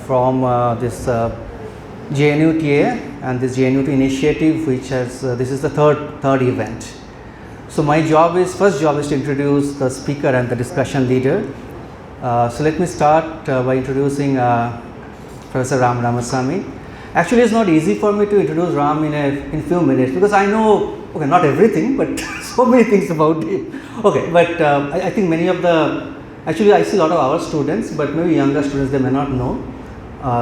from this JNUTA and this JNUTA initiative, which has this is the third event. So my first job is to introduce the speaker and the discussion leader. So let me start by introducing Professor Ramaswamy. Actually, it's not easy for me to introduce Ram in few minutes, because I know, okay, not everything, but so many things about him. Okay, but I think many of actually I see a lot of our students, but maybe younger students, they may not know.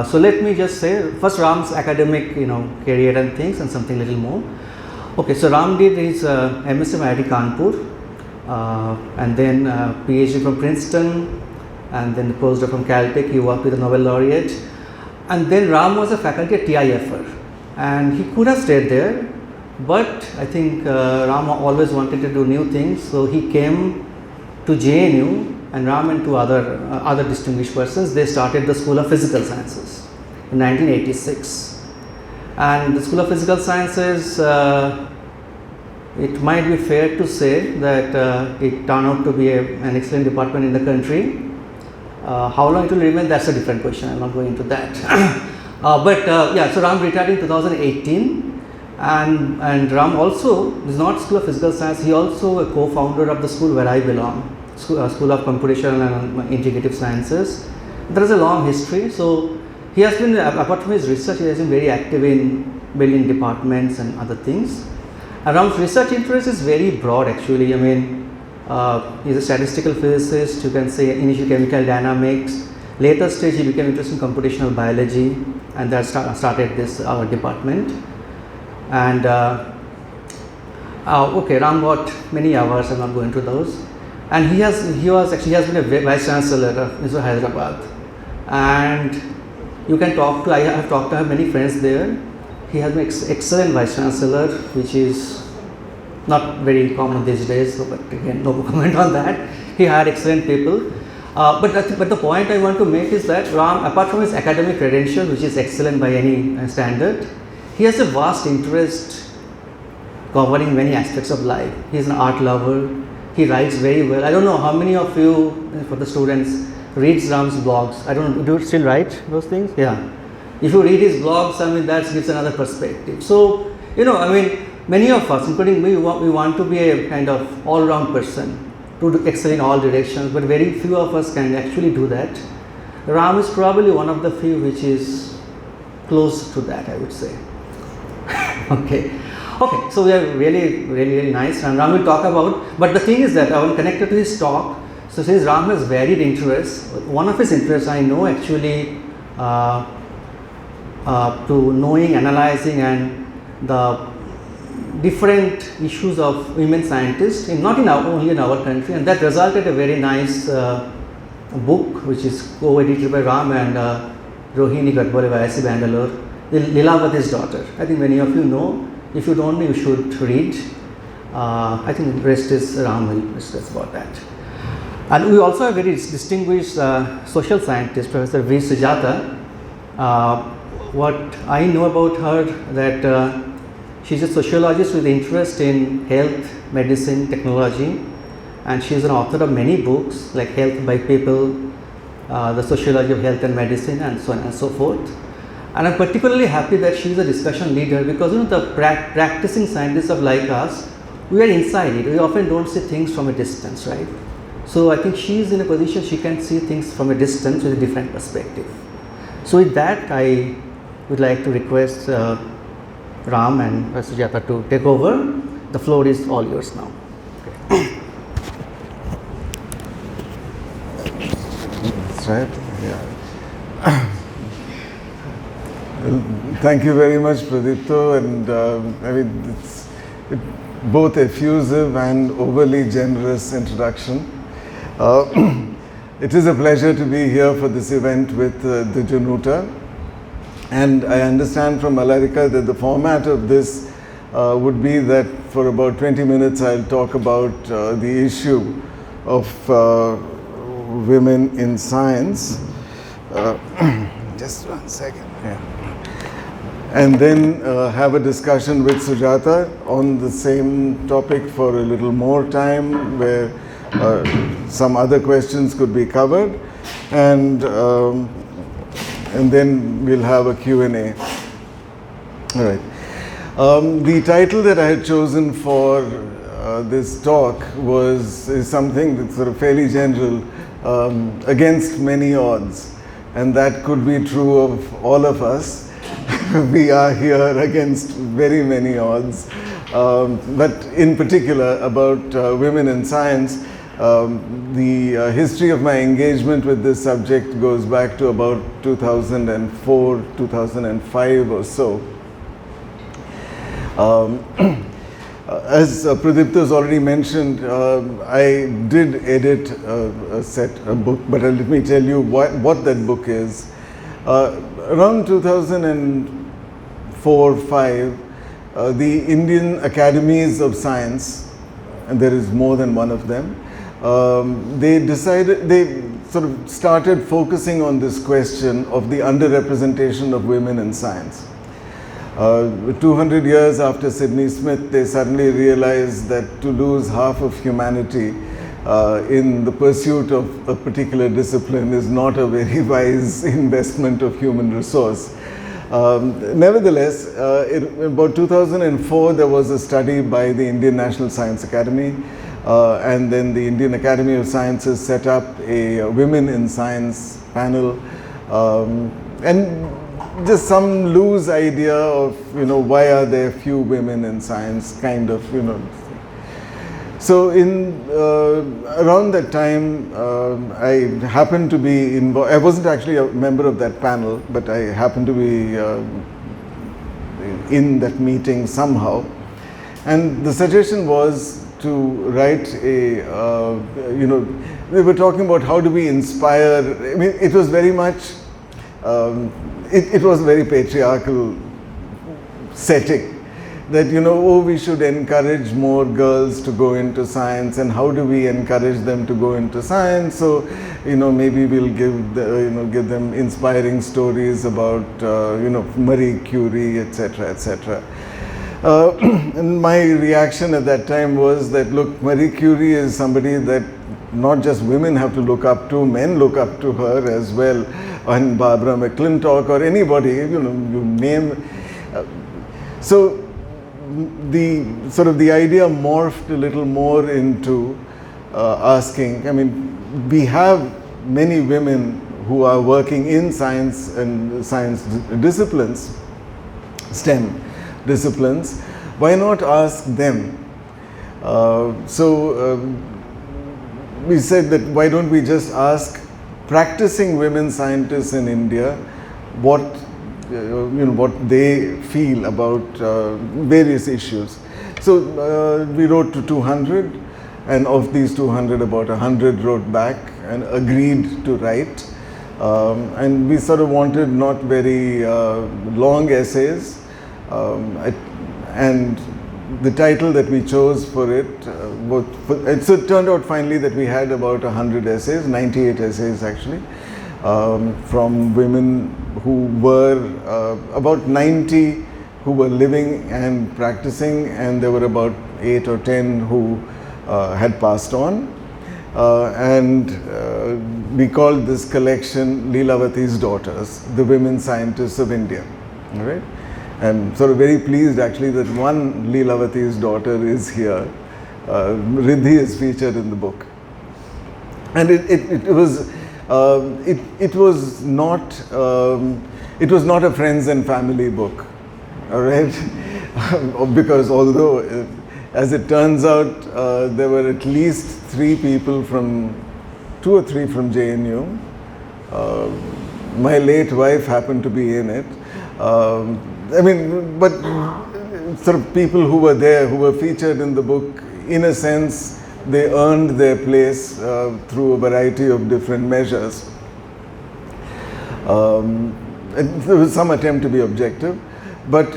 So let me just say first Ram's academic career and things, and something little more. Okay, so Ram did his MSc from IIT Kanpur, and then PhD from Princeton, and then postdoc from Caltech. He worked with the Nobel laureate, and then Ram was a faculty at TIFR, and he could have stayed there, but I think Ram always wanted to do new things, so he came to JNU, and Ram and two other distinguished persons, they started the School of Physical Sciences in 1986. And the School of Physical Sciences, it might be fair to say that it turned out to be an excellent department in the country. How long it will remain, that's a different question. I'm not going into that. Yeah, so Ram retired in 2018, and Ram also is not School of Physical Science. He also a co-founder of the school where I belong, School of Computational and Integrative Sciences. There is a long history. So he has been, apart from his research, he has been very active in building departments and other things. And Ram's research interest is very broad actually. I mean, he's a statistical physicist, you can say initial chemical dynamics. Later stage he became interested in computational biology, and that started this our department. And okay, Ram got many awards, I'm not going to those. And he has been a vice chancellor of Institute of Hyderabad, and you can talk to, I have talked to many friends there. He has been excellent vice chancellor, which is not very common these days, so, but again, no comment on that. He had excellent people. But the point I want to make is that Ram, apart from his academic credential, which is excellent by any standard, he has a vast interest covering many aspects of life. He is an art lover. He writes very well. I don't know how many of you, for the students, reads Ram's blogs. I don't know, do you still write those things? Yeah. If you read his blogs, I mean, that gives another perspective. So, I mean, many of us, including me, we want to be a kind of all-round person, to excel in all directions, but very few of us can actually do that. Ram is probably one of the few which is close to that, I would say. Okay. Okay, so we are really nice, and Ram will talk about, but the thing is that I will connect it to his talk. So since Ram has varied interests, one of his interests I know actually to knowing, analyzing, and the different issues of women scientists, only in our country, and that resulted a very nice book which is co-edited by Ram and Rohini Gadbole by IIC Bangalore, Lilavati's daughter. I think many of you know. If you don't know, you should read. I think the rest is Ram will discuss about that. And we also have a very distinguished social scientist, Professor V. Sujatha. What I know about her, that she's a sociologist with interest in health, medicine, technology, and she's an author of many books like Health by People, The Sociology of Health and Medicine, and so on and so forth. And I'm particularly happy that she is a discussion leader, because the practicing scientists of like us, we are inside it. We often don't see things from a distance, right? So I think she is in a position she can see things from a distance with a different perspective. So with that, I would like to request Ram and Sujatha to take over. The floor is all yours now. Okay. That's right. Yeah. Thank you very much, Pradipto, and I mean, it's both effusive and overly generous introduction. It is a pleasure to be here for this event with the JNUTA, and I understand from Alarika that the format of this would be that for about 20 minutes I'll talk about the issue of women in science. Just 1 second. Yeah. And then have a discussion with Sujatha on the same topic for a little more time, where some other questions could be covered. And and then we'll have a Q&A. All right. The title that I had chosen for this talk is something that's sort of fairly general, against many odds, and that could be true of all of us. We are here against very many odds, but in particular about women in science. The history of my engagement with this subject goes back to about 2004, 2005 or so. As Pradipta has already mentioned, I did edit a book, but let me tell you what that book is. Around 2004-5, the Indian Academies of Science, and there is more than one of them, they sort of started focusing on this question of the underrepresentation of women in science. 200 years after Sidney Smith, they suddenly realized that to lose half of humanity in the pursuit of a particular discipline is not a very wise investment of human resource. Nevertheless, in about 2004, there was a study by the Indian National Science Academy, and then the Indian Academy of Sciences set up a Women in Science panel, and just some loose idea of, why are there few women in science, kind of, So around that time, I happened to be involved. I wasn't actually a member of that panel, but I happened to be in that meeting somehow. And the suggestion was to write a, they were talking about how do we inspire. I mean, it was very much, it was a very patriarchal setting. That, we should encourage more girls to go into science, and how do we encourage them to go into science? So, maybe we'll give them inspiring stories about, Marie Curie, etc., etc. And my reaction at that time was that, look, Marie Curie is somebody that not just women have to look up to, men look up to her as well, and Barbara McClintock or anybody, you name. So the idea morphed a little more into asking, I mean, we have many women who are working in science and science disciplines, STEM disciplines. Why not ask them? We said that why don't we just ask practicing women scientists in India what they feel about various issues. So we wrote to 200, and of these 200, about 100 wrote back and agreed to write. And we sort of wanted not very long essays, and the title that we chose for it, so it turned out finally that we had about 100 essays, 98 essays actually, from women who were about 90 who were living and practicing, and there were about 8 or 10 who had passed on. And we called this collection Leelavati's Daughters, the Women Scientists of India. All right? I'm sort of very pleased actually that one Leelavati's daughter is here. Riddhi is featured in the book. And it was not a friends and family book, all right? Because although, as it turns out, there were at least 2 or 3 from JNU. My late wife happened to be in it. I mean, but sort of people who were there, who were featured in the book, in a sense, they earned their place through a variety of different measures. And there was some attempt to be objective, but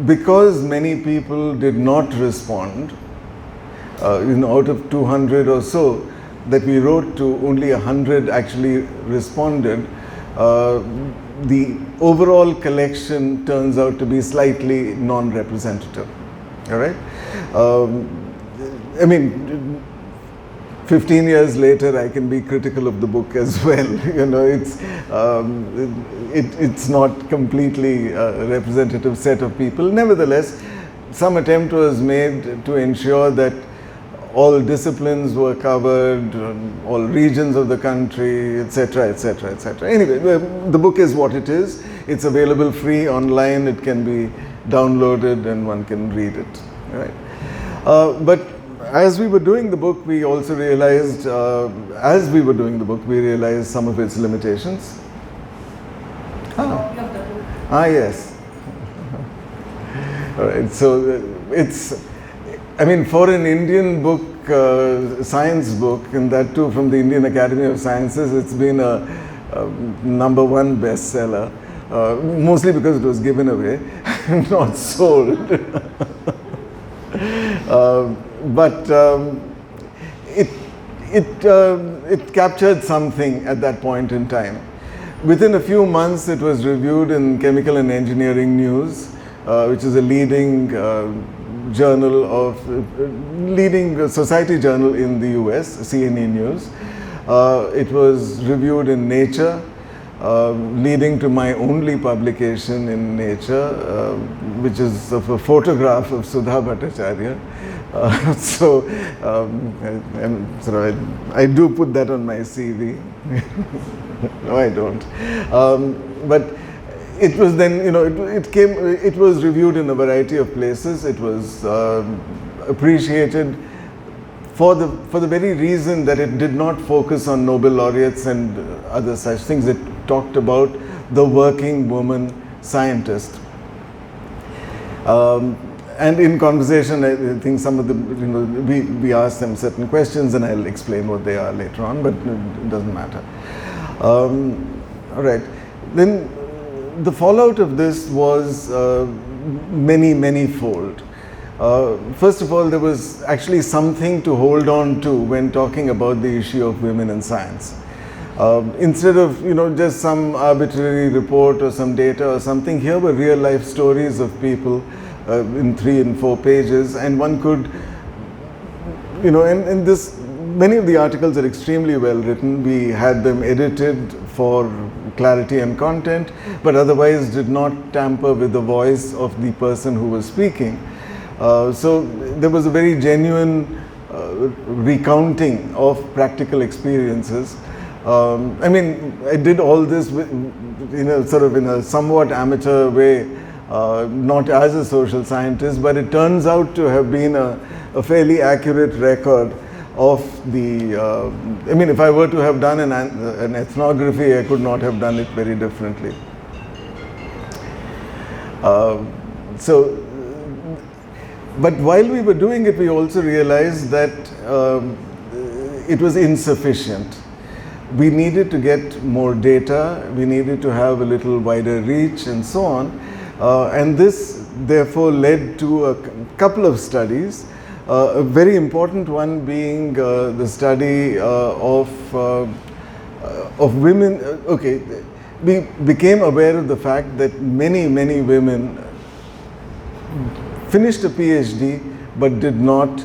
because many people did not respond, out of 200 or so that we wrote to, only 100 actually responded. The overall collection turns out to be slightly non-representative. All right? I mean, 15 years later, I can be critical of the book as well. You know, it's not completely a representative set of people. Nevertheless, some attempt was made to ensure that all disciplines were covered, all regions of the country, etc., etc., etc. Anyway, the book is what it is. It's available free online. It can be downloaded and one can read it. Right? But as we were doing the book, we also realized, some of its limitations. Yes. All right. So I mean, for an Indian book, science book, and that too from the Indian Academy of Sciences, it's been a #1 bestseller, mostly because it was given away, not sold. But it captured something at that point in time. Within a few months, it was reviewed in Chemical and Engineering News, which is a leading leading society journal in the US, CNE News. It was reviewed in Nature, leading to my only publication in Nature, which is of a photograph of Sudha Bhattacharya. I do put that on my CV. No, I don't. But it was then, you know, it was reviewed in a variety of places. It was appreciated for the very reason that it did not focus on Nobel laureates and other such things. It talked about the working woman scientist. And in conversation, I think some of the, you know, we asked them certain questions, and I'll explain what they are later on, but it doesn't matter. All right. Then the fallout of this was many-fold. First of all, there was actually something to hold on to when talking about the issue of women in science. Instead of, you know, just some arbitrary report or some data or something, here were real life stories of people in 3 and 4 pages, and one could, you know, and this, many of the articles are extremely well written. We had them edited for clarity and content, but otherwise did not tamper with the voice of the person who was speaking. So there was a very genuine recounting of practical experiences. I mean, I did all this with, you know, sort of in a somewhat amateur way, not as a social scientist, but it turns out to have been a fairly accurate record of the, I mean, if I were to have done an ethnography, I could not have done it very differently. But while we were doing it, we also realized that it was insufficient. We needed to get more data, we needed to have a little wider reach and so on. And this therefore led to a couple of studies. A very important one being the study of women. Okay, we became aware of the fact that many women finished a PhD but did not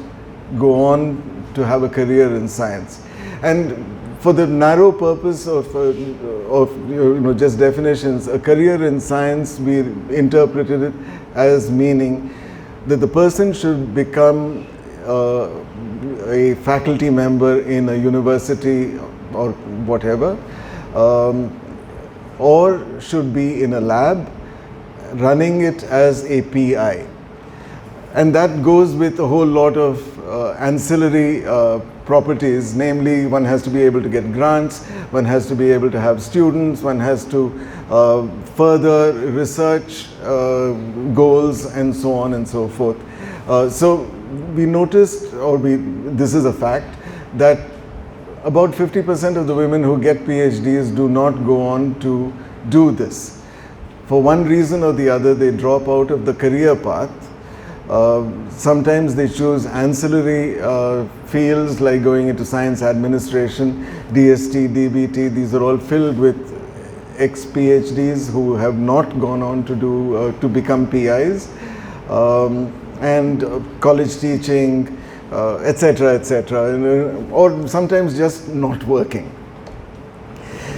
go on to have a career in science. And for the narrow purpose of you know, just definitions, a career in science, we interpreted it as meaning that the person should become a faculty member in a university or whatever, or should be in a lab running it as a PI. And that goes with a whole lot of ancillary properties, namely one has to be able to get grants, one has to be able to have students, one has to further research goals and so on and so forth. So we noticed, or this is a fact, that about 50% of the women who get PhDs do not go on to do this. For one reason or the other, they drop out of the career path. Sometimes they choose ancillary fields like going into science administration, DST, DBT. These are all filled with ex-PhDs who have not gone on to do to become PIs, and college teaching, etc., etc., or sometimes just not working.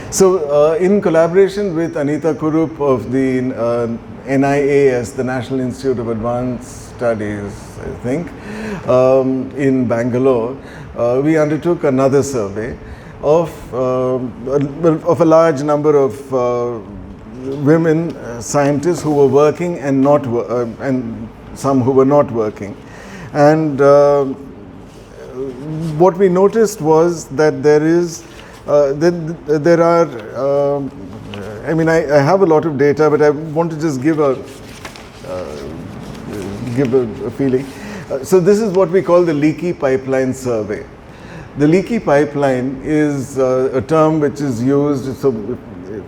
So, in collaboration with Anita Kurup of the NIAS, the National Institute of Advanced Studies, I think, in Bangalore, we undertook another survey of a large number of women scientists who were working and not and some who were not working. And what we noticed was that there are, I mean, I have a lot of data, but I want to just give a feeling. So this is what we call the leaky pipeline survey. The leaky pipeline is a term which is used, so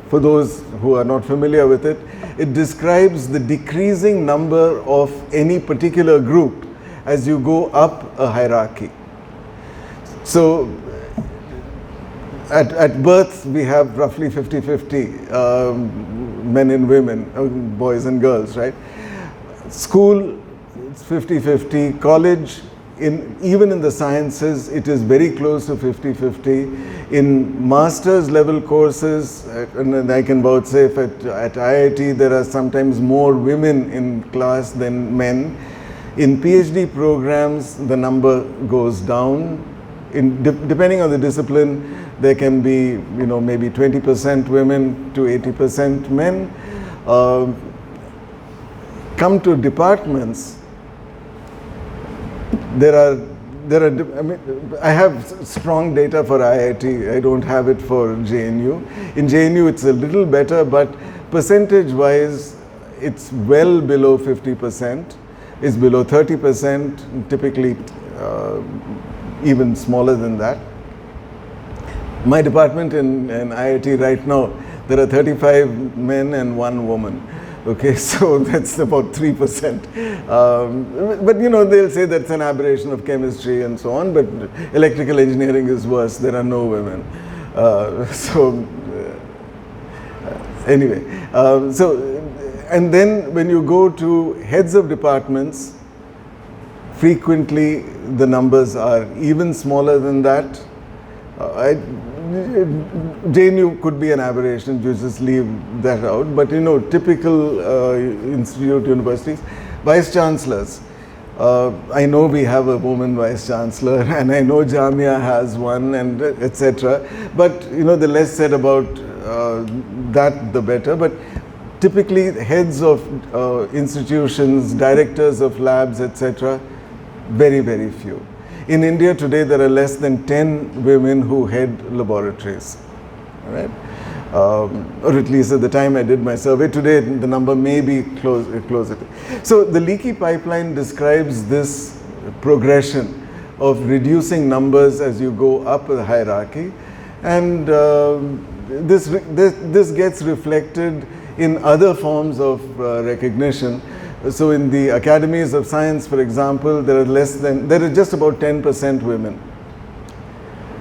for those who are not familiar with it, it describes the decreasing number of any particular group as you go up a hierarchy. So at birth we have roughly 50-50 men and women, boys and girls, right? School, it's 50-50. College, even in the sciences, it is very close to 50-50. In master's level courses, and I can vouchsafe at IIT, there are sometimes more women in class than men. In PhD programs, the number goes down. Depending on the discipline, there can be, maybe 20% women to 80% men. Come to departments, I have strong data for IIT, I don't have it for JNU. In JNU it's a little better, but percentage-wise it's well below 50%, it's below 30%, typically even smaller than that. My department in IIT right now, there are 35 men and 1 woman. Okay, so that's about 3%. But they'll say that's an aberration of chemistry and so on, but electrical engineering is worse, there are no women. Anyway, and then when you go to heads of departments, frequently the numbers are even smaller than that. JNU could be an aberration, you just leave that out, but typical institute universities, vice chancellors. I know we have a woman vice chancellor, and I know Jamia has one, and etc. But the less said about that, the better. But typically, heads of institutions, directors of labs, etc., very, very few. In India today, there are less than 10 women who head laboratories, right? Or at least at the time I did my survey. Today, the number may be closer. So the leaky pipeline describes this progression of reducing numbers as you go up the hierarchy, and this gets reflected in other forms of recognition. So in the academies of science, for example, there are just about 10% women,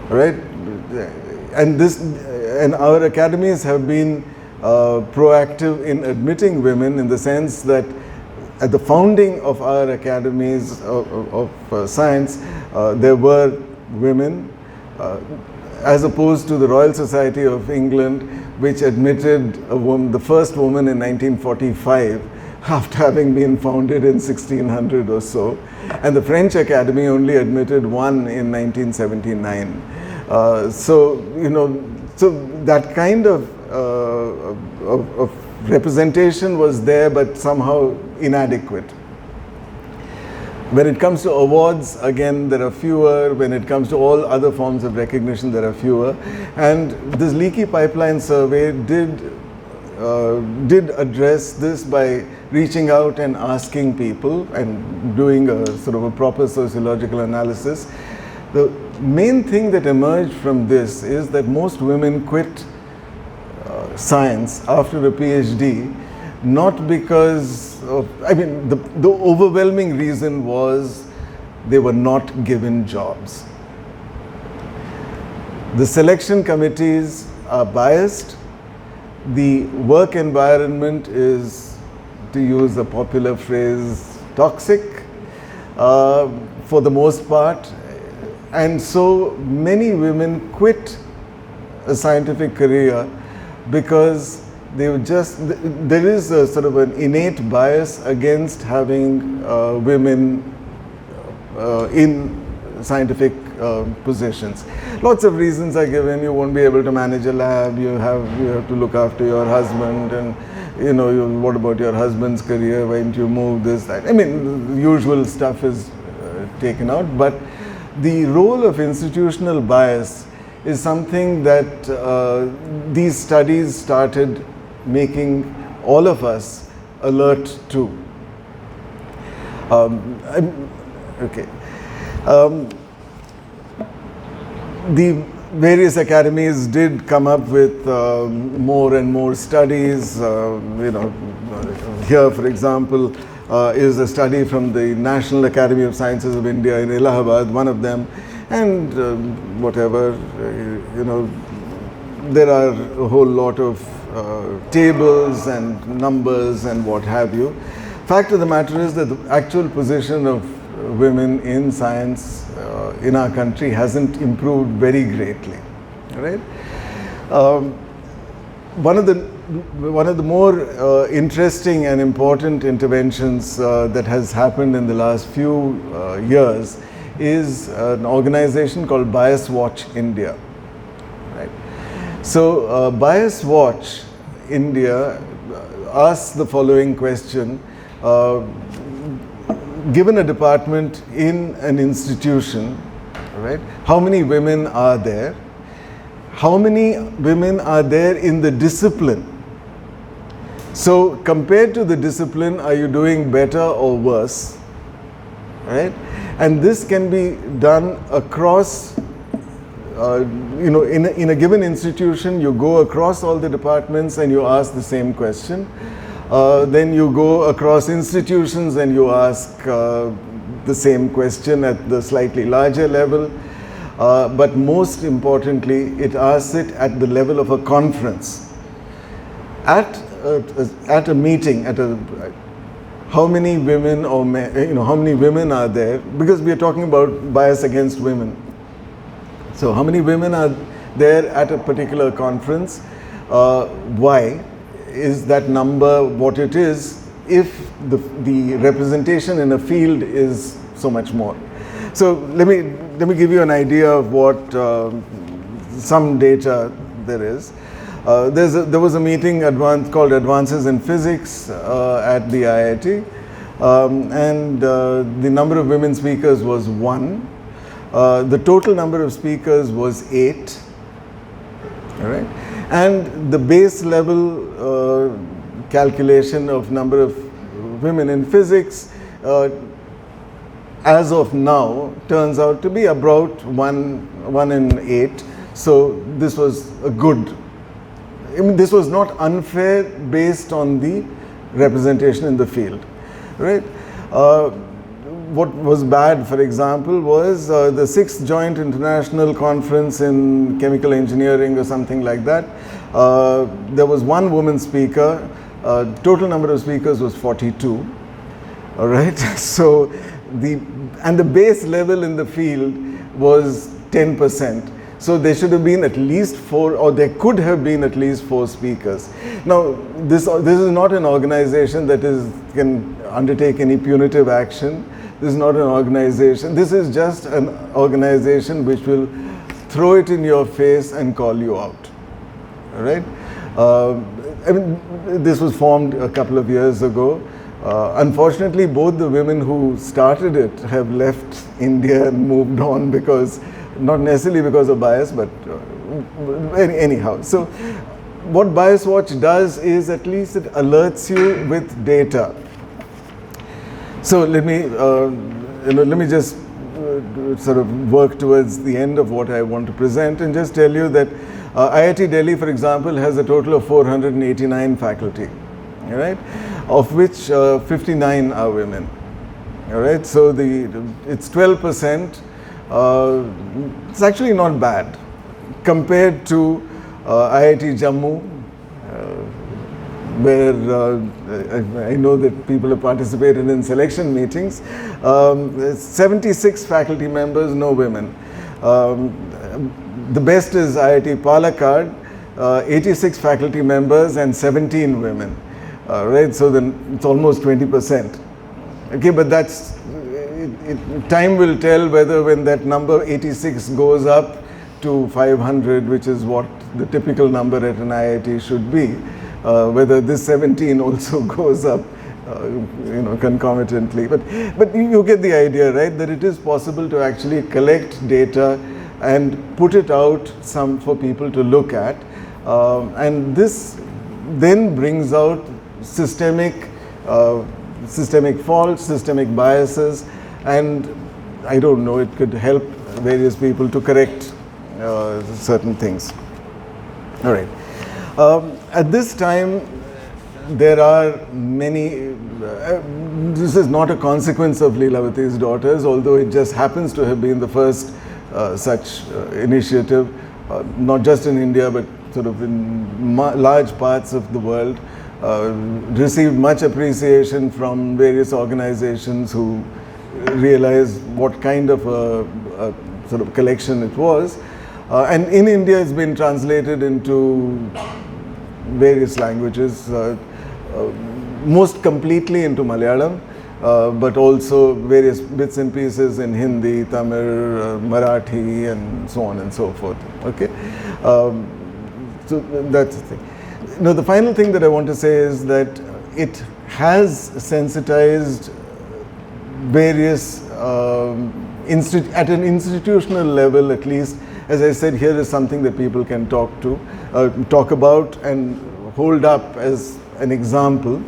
right? And our academies have been proactive in admitting women, in the sense that at the founding of our academies of science, there were women, as opposed to the Royal Society of England, which admitted the first woman in 1945. After having been founded in 1600 or so, and the French Academy only admitted one in 1979. So that kind of representation was there, but somehow inadequate. When it comes to awards, again, there are fewer. When it comes to all other forms of recognition, there are fewer. And this leaky pipeline survey did address this by reaching out and asking people and doing a sort of a proper sociological analysis. The main thing that emerged from this is that most women quit science after a PhD, not because of, the overwhelming reason was they were not given jobs. The selection committees are biased. The work environment is, to use a popular phrase, toxic. for the most part, and so many women quit a scientific career because they were just, there is a sort of an innate bias against having women in scientific positions. Lots of reasons are given. You won't be able to manage a lab, you have to look after your husband, and what about your husband's career, why don't you move this, that. I mean, the usual stuff is taken out, but the role of institutional bias is something that these studies started making all of us alert to. The various academies did come up with more and more studies. Here, for example, is a study from the National Academy of Sciences of India in Allahabad, one of them, and there are a whole lot of tables and numbers and what have you. Fact of the matter is that the actual position of women in science in our country hasn't improved very greatly, right? One of the more interesting and important interventions that has happened in the last few years is an organization called Bias Watch India. Right? So Bias Watch India asks the following question. Given a department in an institution, right, how many women are there? How many women are there in the discipline? So compared to the discipline, are you doing better or worse? Right? And this can be done across, in a given institution, you go across all the departments and you ask the same question. Then you go across institutions and you ask the same question at the slightly larger level. But most importantly, it asks it at the level of a conference. At a meeting, how many women or men, how many women are there? Because we are talking about bias against women. So how many women are there at a particular conference? Why? Is that number what it is if the representation in a field is so much more? So let me give you an idea of what some data there is. There was a meeting called Advances in Physics at the IIT, and the number of women speakers was 1. The total number of speakers was 8. All right? And the base level calculation of number of women in physics as of now turns out to be about 1 in 8. So this was a good, this was not unfair based on the representation in the field, right? What was bad, for example, was the 6th Joint International Conference in Chemical Engineering or something like that. There was 1 woman speaker. Total number of speakers was 42. All right. So the base level in the field was 10%. So there should have been at least 4, or there could have been at least 4 speakers. Now, this is not an organization that can undertake any punitive action. This is not an organization. This is just an organization which will throw it in your face and call you out. All right? I mean, this was formed a couple of years ago. Unfortunately, both the women who started it have left India and moved on because, not necessarily because of bias, but anyhow. So what Bias Watch does is at least it alerts you with data. So let me just sort of work towards the end of what I want to present and just tell you that IIT Delhi, for example, has a total of 489 faculty, all right, of which 59 are women. All right, so it's 12%. It's actually not bad compared to IIT Jammu, where I know that people have participated in selection meetings. 76 faculty members, no women. The best is IIT Palakkad, 86 faculty members and 17 women. Right, so then it's almost 20%. Okay, but that's, time will tell whether when that number 86 goes up to 500, which is what the typical number at an IIT should be, whether this 17 also goes up, concomitantly. But you get the idea, right? That it is possible to actually collect data and put it out for people to look at, and this then brings out systemic faults, systemic biases, and I don't know, it could help various people to correct certain things. All right. At this time, there are many, this is not a consequence of Leelavati's daughters, although it just happens to have been the first such initiative, not just in India, but sort of in large parts of the world, received much appreciation from various organizations who realized what kind of a sort of collection it was. And in India, it's been translated into various languages, most completely into Malayalam, but also various bits and pieces in Hindi, Tamil, Marathi, and so on and so forth. Okay, so that's the thing. Now, the final thing that I want to say is that it has sensitized various, at an institutional level at least. As I said, here is something that people can talk about and hold up as an example.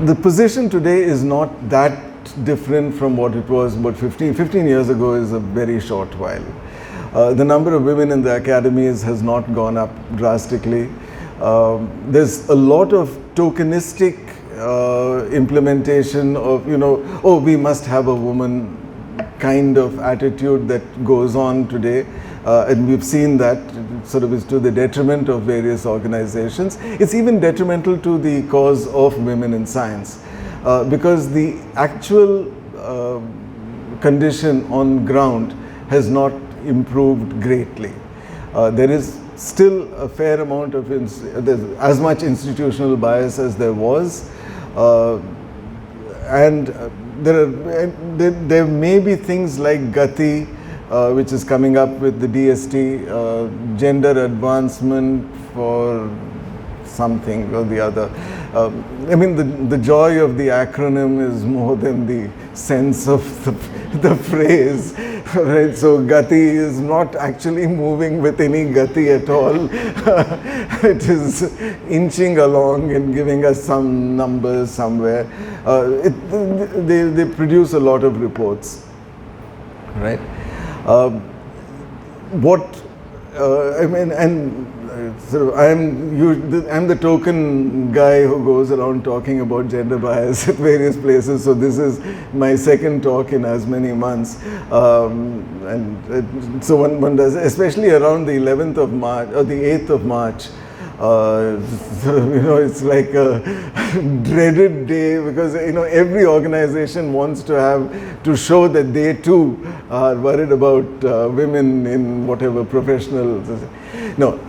The position today is not that different from what it was about 15 years ago is a very short while. The number of women in the academies has not gone up drastically. There's a lot of tokenistic implementation of, oh, we must have a woman kind of attitude that goes on today. And we've seen that sort of is to the detriment of various organizations. It's even detrimental to the cause of women in science, because the actual condition on ground has not improved greatly. There is still a fair amount of, there's as much institutional bias as there was, and there may be things like Gati, which is coming up with the DST, gender advancement for something or the other. I mean, the joy of the acronym is more than the sense of the phrase, right? So Gati is not actually moving with any Gati at all. It is inching along and giving us some numbers somewhere. They produce a lot of reports, right? I mean, and so I'm the token guy who goes around talking about gender bias at various places. So this is my second talk in as many months, and so one does, especially around the 11th of March or the 8th of March. It's like a dreaded day, because every organization wants to show that they too are worried about women in whatever professional. No,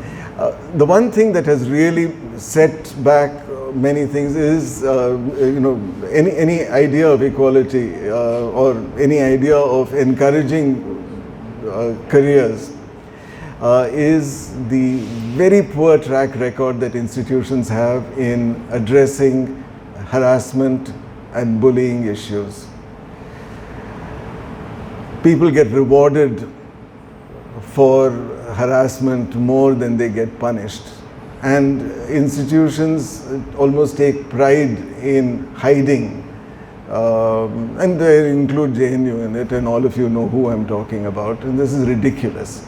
the one thing that has really set back many things is any idea of equality or any idea of encouraging careers. Is the very poor track record that institutions have in addressing harassment and bullying issues. People get rewarded for harassment more than they get punished, and institutions almost take pride in hiding, and they include JNU in it, and all of you know who I'm talking about, and this is ridiculous.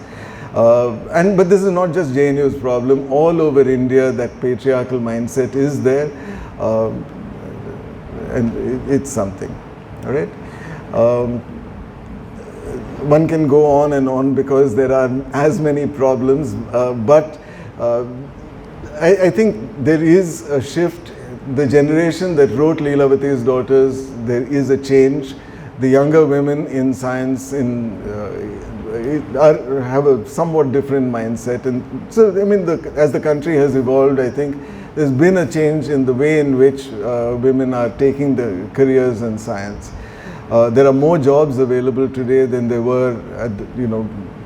But this is not just JNU's problem. All over India, that patriarchal mindset is there, and it's something. All right. One can go on and on because there are as many problems, but Uh, I think there is a shift. The generation that wrote Leelavati's Daughters, there is a change. The younger women in science have a somewhat different mindset. And so, I mean, as the country has evolved, I think there's been a change in the way in which women are taking the careers in science. There are more jobs available today than there were,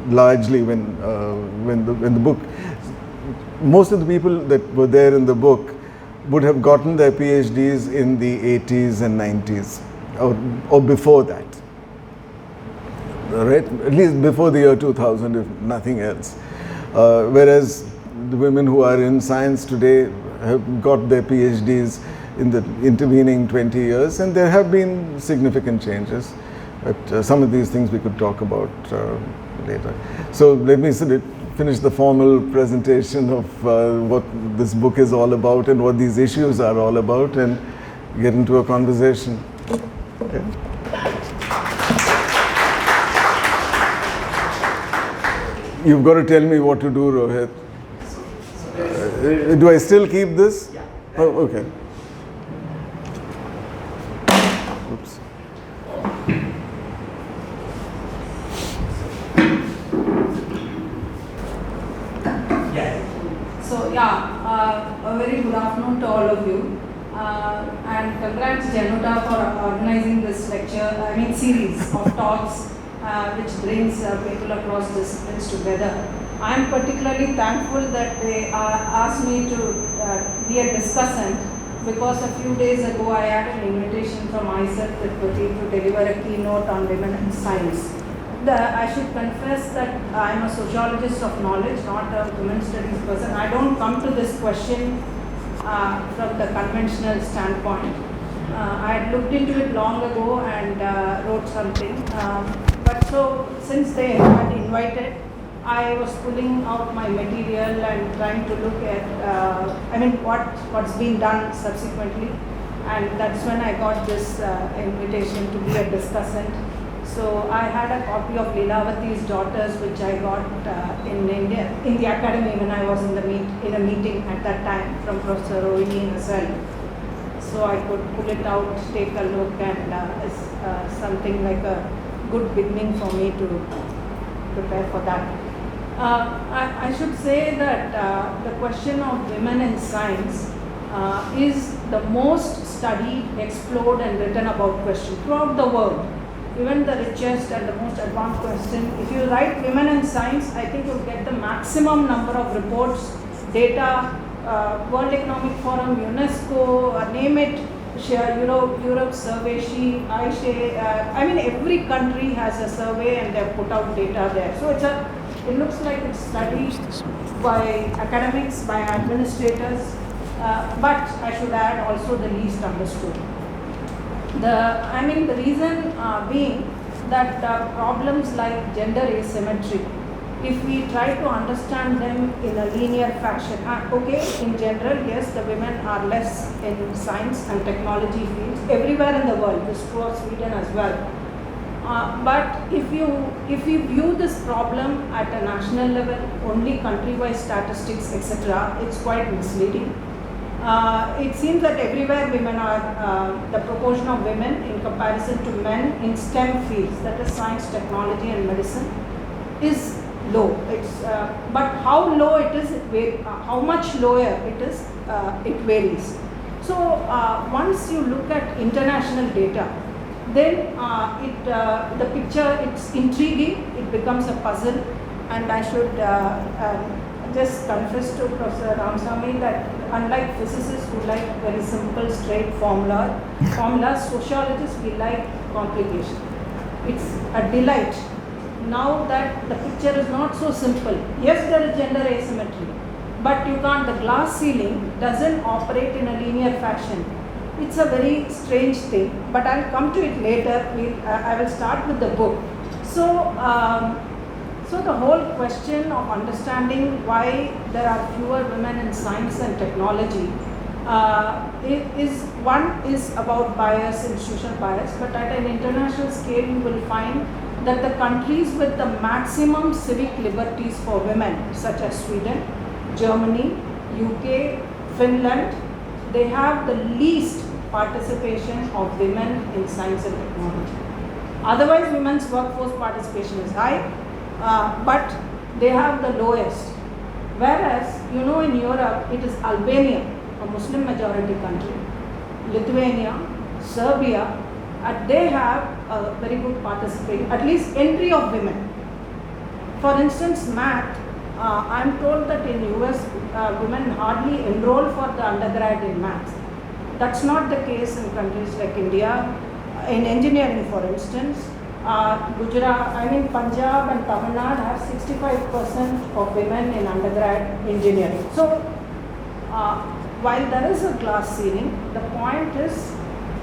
largely when the book. Most of the people that were there in the book would have gotten their PhDs in the 80s and 90s, or before that, right? At least before the year 2000, if nothing else. Whereas the women who are in science today have got their PhDs in the intervening 20 years, and there have been significant changes. But some of these things we could talk about later. So let me finish the formal presentation of what this book is all about and what these issues are all about, and get into a conversation. Okay. You've got to tell me what to do, Rohit. Do I still keep this? Yeah. Oh, okay. Oops. So a very good afternoon to all of you, and congrats JNUTA for organizing this lecture, series of talks which brings people across disciplines together. I am particularly thankful that they asked me to be a discussant, because a few days ago I had an invitation from ISEF to deliver a keynote on women in science. I should confess that I am a sociologist of knowledge, not a women's studies person. I don't come to this question from the conventional standpoint. I had looked into it long ago and wrote something. But so since they had invited, I was pulling out my material and trying to look at what's been done subsequently. And that's when I got this invitation to be a discussant. So I had a copy of Leelavati's Daughters, which I got in India, in the academy when I was in a meeting at that time from Professor Rohini herself. So I could pull it out, take a look, and it's something like a good beginning for me to prepare for that. I should say that the question of women in science is the most studied, explored, and written about question throughout the world. Even the richest and the most advanced question, if you write women in science, I think you'll get the maximum number of reports, data, World Economic Forum, UNESCO, name it, Europe survey, every country has a survey and they've put out data there. So it looks like it's studied by academics, by administrators, but I should add also the least understood. The reason being that problems like gender asymmetry, if we try to understand them in a linear fashion, in general, yes, the women are less in science and technology fields everywhere in the world. This is true of Sweden as well. But if you view this problem at a national level, only country-wise statistics, etc., it's quite misleading. It seems that everywhere women are, the proportion of women in comparison to men in STEM fields, that is science, technology and medicine, is low. But how low it is, how much lower it is, it varies. So once you look at international data, then the picture, it's intriguing, it becomes a puzzle, and I should just confess to Professor Ramaswamy that unlike physicists who like very simple, straight formulas, sociologists, we like complication. It's a delight. Now that the picture is not so simple. Yes, there is gender asymmetry, but the glass ceiling doesn't operate in a linear fashion. It's a very strange thing, but I'll come to it later. I will start with the book. So the whole question of understanding why there are fewer women in science and technology is about bias, institutional bias, but at an international scale you will find that the countries with the maximum civic liberties for women, such as Sweden, Germany, UK, Finland, they have the least participation of women in science and technology. Otherwise, women's workforce participation is high, but they have the lowest. Whereas, in Europe, it is Albania, a Muslim majority country, Lithuania, Serbia, and they have a very good participation, at least entry of women. For instance, math, I'm told that in US, women hardly enroll for the undergrad in math. That's not the case in countries like India. In engineering, for instance, Punjab and Tamil Nadu have 65% of women in undergrad engineering. So, while there is a glass ceiling, the point is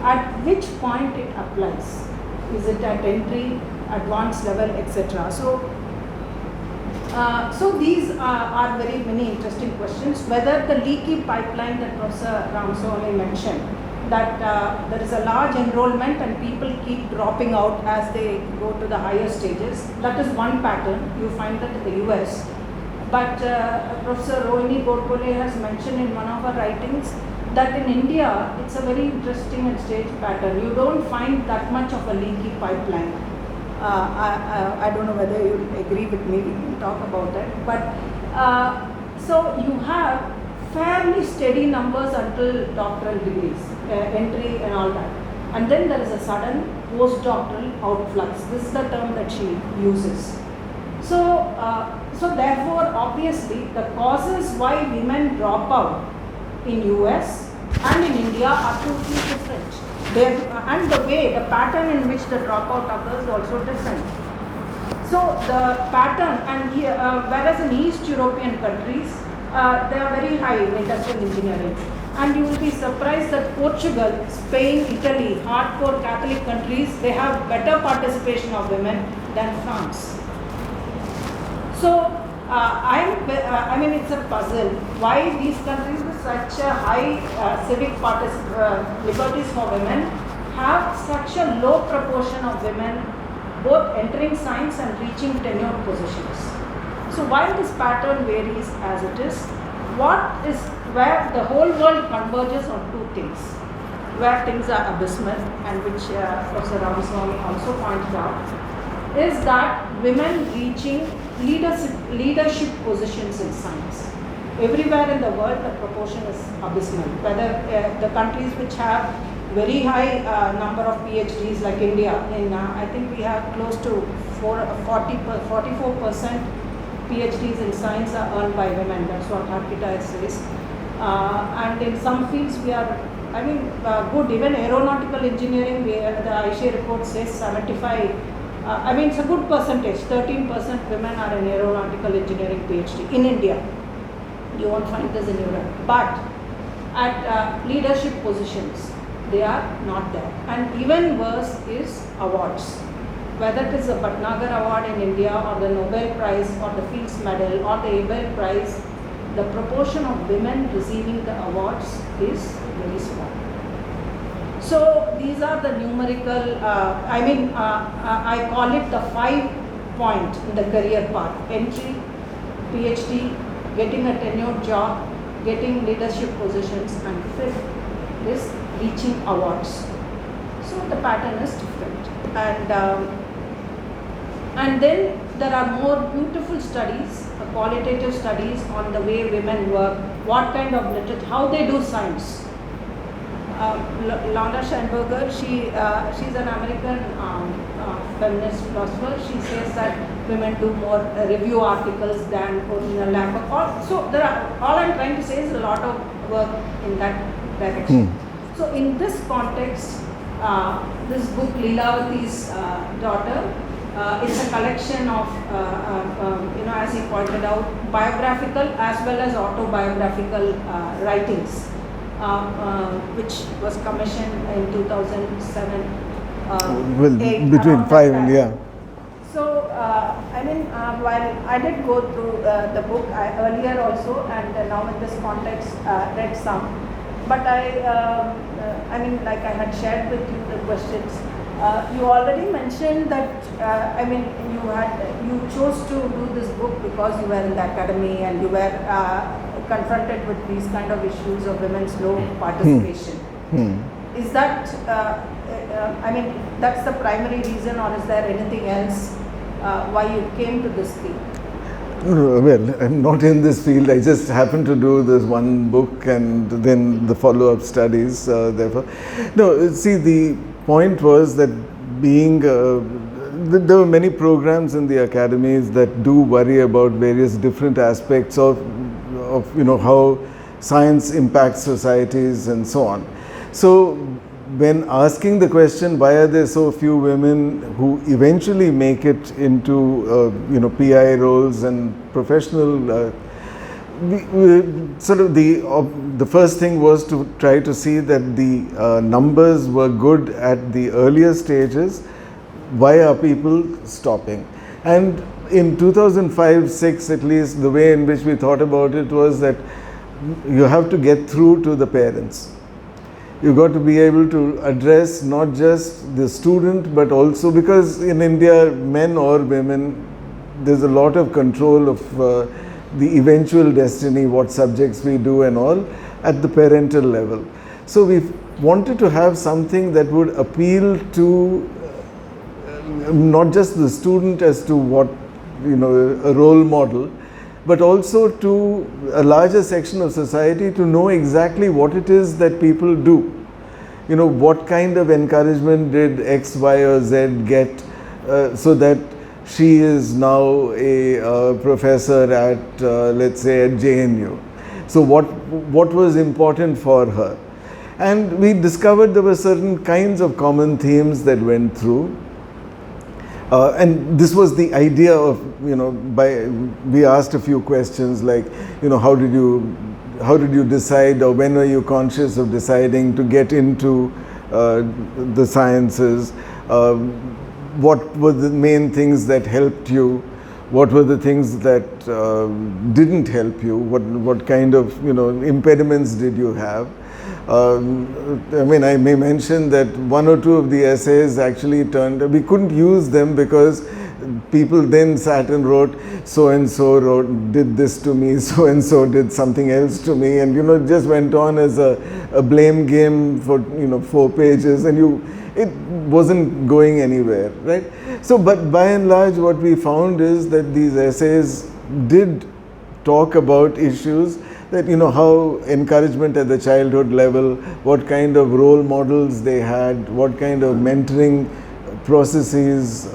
at which point it applies. Is it at entry, advanced level, etc. So these are very many interesting questions. Whether the leaky pipeline that Professor Ramaswamy mentioned, that there is a large enrollment and people keep dropping out as they go to the higher stages. That is one pattern. You find that in the US. But Professor Rohini Godbole has mentioned in one of her writings that in India, it's a very interesting and strange pattern. You don't find that much of a leaky pipeline. I don't know whether you agree with me, we can talk about that. But so you have fairly steady numbers until doctoral degrees, entry and all that. And then there is a sudden postdoctoral outflux. This is the term that she uses. So therefore, obviously, the causes why women drop out in US and in India are totally different. And the pattern in which the dropout occurs is also different. So the pattern, and here, whereas in East European countries, they are very high in industrial engineering. And you will be surprised that Portugal, Spain, Italy, hardcore Catholic countries, they have better participation of women than France. So, it's a puzzle. Why these countries with such a high civic liberties for women have such a low proportion of women both entering science and reaching tenured positions. So while this pattern varies as it is, where the whole world converges on two things, where things are abysmal and which Professor Ramaswamy also pointed out, is that women reaching leadership positions in science. Everywhere in the world, the proportion is abysmal. Whether the countries which have very high number of PhDs like India, I think we have close to 44% PhDs in science are earned by women. That's what Harkita says. And in some fields we are, good. Even aeronautical engineering, the ICA report says 75. It's a good percentage. 13% women are in aeronautical engineering PhD in India. You won't find this in Europe. But at leadership positions, they are not there. And even worse is awards. Whether it is the Bhatnagar Award in India or the Nobel Prize or the Fields Medal or the Abel Prize, the proportion of women receiving the awards is very small. So these are the numerical, I call it the 5-point in the career path: entry, PhD, getting a tenured job, getting leadership positions, and fifth is reaching awards. So the pattern is different. And then there are more beautiful studies, qualitative studies on the way women work, what kind of literature, how they do science. Lorna Scheinberger, she's an American feminist philosopher. She says that women do more review articles than original lab. So there are, all I'm trying to say is a lot of work in that direction. So in this context, this book, Leelavati's Daughter, it's a collection of, as he pointed out, biographical as well as autobiographical writings, which was commissioned in 2007. Between 5 and yeah. So, while I did go through the book earlier also, and now in this context, read some. But like I had shared with you the questions. You already mentioned that you chose to do this book because you were in the academy and you were confronted with these kind of issues of women's low participation. Is that, I mean, that's the primary reason, or is there anything else why you came to this field? Well, I'm not in this field. I just happened to do this one book and then the follow-up studies. Therefore, no. See, the point was that being there were many programs in the academies that do worry about various different aspects of how science impacts societies and so on. So when asking the question, why are there so few women who eventually make it into PI roles and professional, sort of the first thing was to try to see that the numbers were good at the earlier stages. Why are people stopping? And in 2005-06 at least, the way in which we thought about it was that you have to get through to the parents. You got to be able to address not just the student, but also, because in India, men or women, there's a lot of control of the eventual destiny, what subjects we do and all, at the parental level. So we wanted to have something that would appeal to not just the student as to what, a role model, but also to a larger section of society to know exactly what it is that people do. What kind of encouragement did X, Y or Z get so that she is now a professor at, let's say, at JNU. So what was important for her? And we discovered there were certain kinds of common themes that went through. And this was the idea of, we asked a few questions like, how did you decide, or when were you conscious of deciding to get into the sciences? What were the main things that helped you? What were the things that didn't help you? What kind of, impediments did you have? I may mention that one or two of the essays actually we couldn't use them because people then sat and wrote, so and so did this to me, so and so did something else to me, and it just went on as a blame game for 4 pages, and it wasn't going anywhere, right? So, but by and large, what we found is that these essays did talk about issues that, how encouragement at the childhood level, what kind of role models they had, what kind of mentoring processes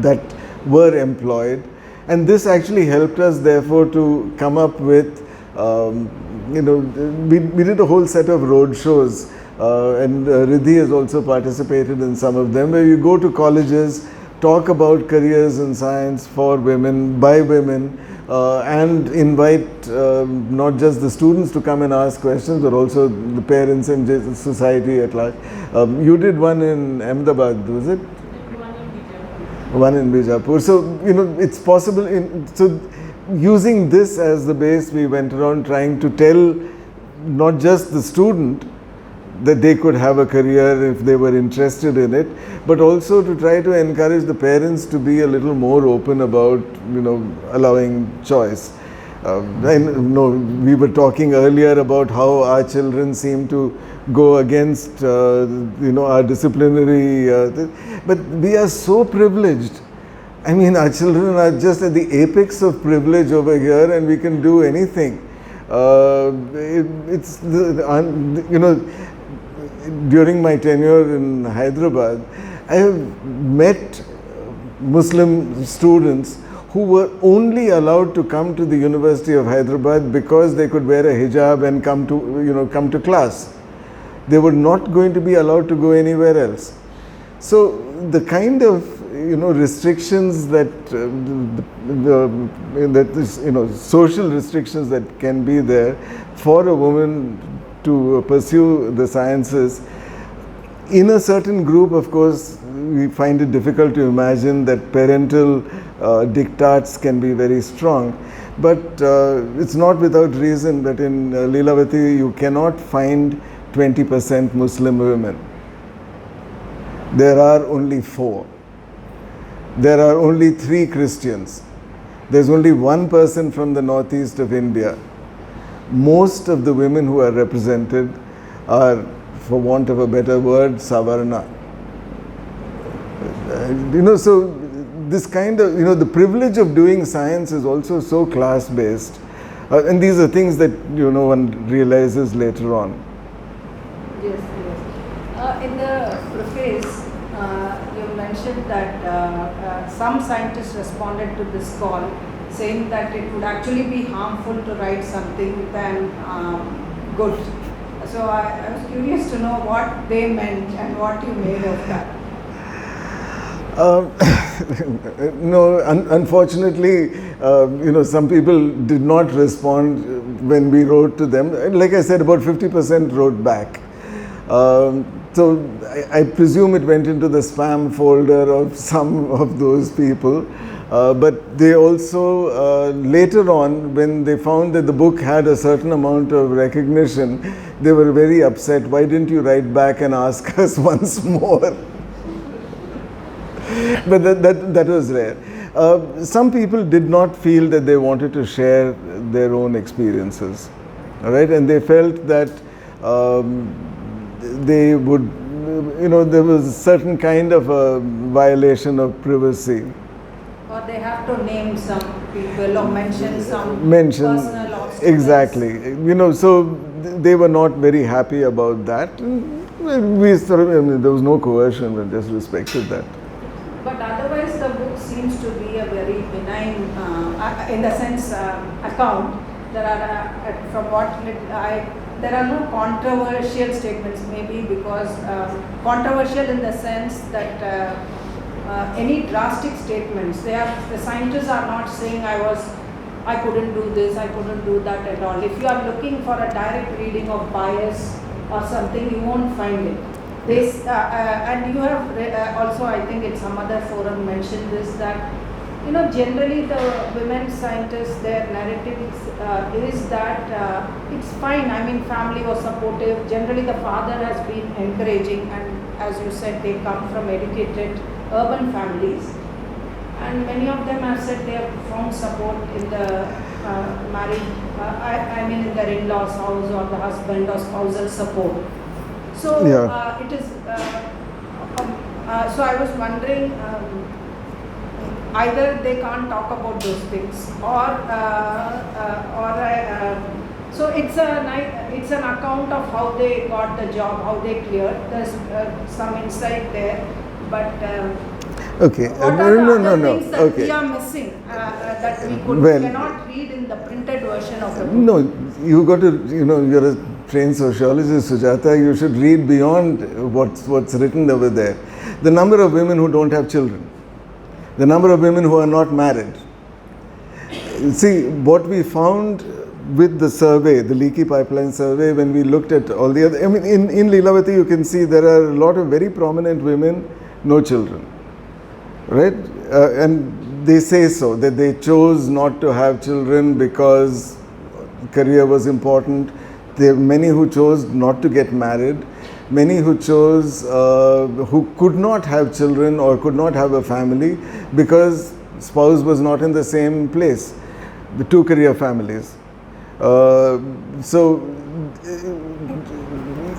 that were employed. And this actually helped us, therefore, to come up with, we did a whole set of road shows, and Riddhi has also participated in some of them, where you go to colleges, talk about careers in science for women, by women, and invite not just the students to come and ask questions, but also the parents and society at large. You did one in Ahmedabad, was it? One in Bijapur. So, it's possible. So, using this as the base, we went around trying to tell not just the student that they could have a career if they were interested in it, but also to try to encourage the parents to be a little more open about, allowing choice. I know we were talking earlier about how our children seem to go against, our disciplinary, but we are so privileged. I mean, our children are just at the apex of privilege over here, and we can do anything. During my tenure in Hyderabad, I have met Muslim students who were only allowed to come to the University of Hyderabad because they could wear a hijab and come to class. They were not going to be allowed to go anywhere else. So the kind of restrictions that social restrictions that can be there for a woman to pursue the sciences, in a certain group, of course, we find it difficult to imagine that parental diktats can be very strong. But it's not without reason that in Leelavati you cannot find 20% Muslim women. There are only 4. There are only 3 Christians. There's only 1 person from the northeast of India. most of the women who are represented are, for want of a better word, Savarna. So this kind of, the privilege of doing science is also so class-based. And these are things that, one realizes later on. Yes, yes. In the preface, you mentioned that some scientists responded to this call, saying that it would actually be harmful to write something than good. So I was curious to know what they meant and what you made of that. No, unfortunately, some people did not respond when we wrote to them. Like I said, about 50% wrote back. So I presume it went into the spam folder of some of those people. But they also, later on, when they found that the book had a certain amount of recognition, they were very upset. Why didn't you write back and ask us once more? But that was rare. Some people did not feel that they wanted to share their own experiences, all right? And they felt that they would, there was a certain kind of a violation of privacy. Or they have to name some people or mention some personal obstacles. Exactly. So they were not very happy about that. We sort of, there was no coercion, we just respected that. But otherwise, the book seems to be a very benign, in the sense, account. There are, from what there are no controversial statements. Maybe because controversial in the sense that any drastic statements. The scientists are not saying I couldn't do this, I couldn't do that at all. If you are looking for a direct reading of bias or something, you won't find it. This and you have also, I think, in some other forum mentioned this, that generally the women scientists, their narrative is that it's fine. I mean, family was supportive. Generally, the father has been encouraging, and as you said, they come from educated urban families, and many of them have said they have found support in the married. I mean, in their in-laws' house or the husband or spousal support. So yeah. It is. So I was wondering, either they can't talk about those things, or so it's an account of how they got the job, how they cleared. There's some insight there, but. Okay. What are the other no. things that Okay. we are missing that we cannot read in the printed version of the book? No, you got to, you're a trained sociologist, Sujatha, you should read beyond what's written over there. The number of women who don't have children, the number of women who are not married. See, what we found with the survey, the leaky pipeline survey, when we looked at all the other, I mean, in Lilavati, you can see there are a lot of very prominent women, no children. Right? And they say so, that they chose not to have children because career was important. There are many who chose not to get married, many who chose, who could not have children or could not have a family because spouse was not in the same place, the two career families. So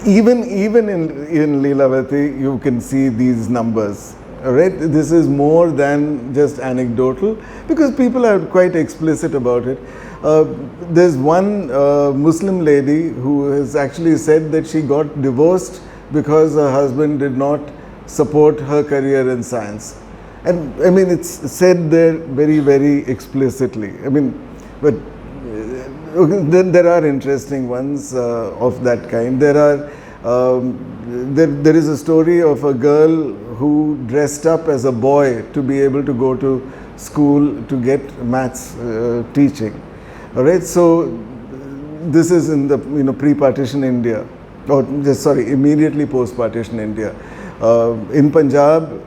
even in Lilavati, you can see these numbers. Right? This is more than just anecdotal because people are quite explicit about it. There's one Muslim lady who has actually said that she got divorced because her husband did not support her career in science. And I mean, it's said there very, very explicitly. I mean, but then there are interesting ones of that kind. There is a story of a girl who dressed up as a boy to be able to go to school to get maths teaching. All right, so this is in the pre-partition India, or just sorry, immediately post-partition India. In Punjab,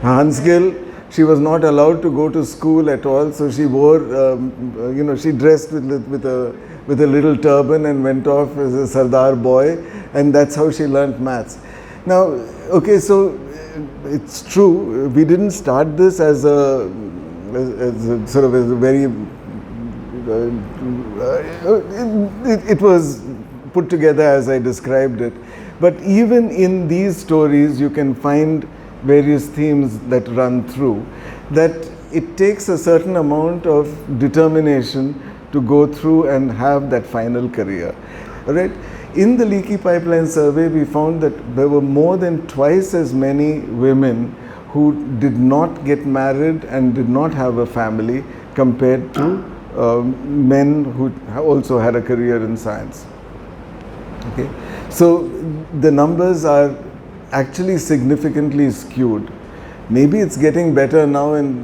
Hansgill, she was not allowed to go to school at all, so she wore, she dressed with a little turban and went off as a Sardar boy, and that's how she learnt maths. Now, okay, so it's true, we didn't start this as a very it was put together as I described it. But even in these stories, you can find various themes that run through, that it takes a certain amount of determination to go through and have that final career. All right? In the leaky pipeline survey, we found that there were more than twice as many women who did not get married and did not have a family compared to men who also had a career in science. Okay, so the numbers are actually significantly skewed. Maybe it's getting better now, and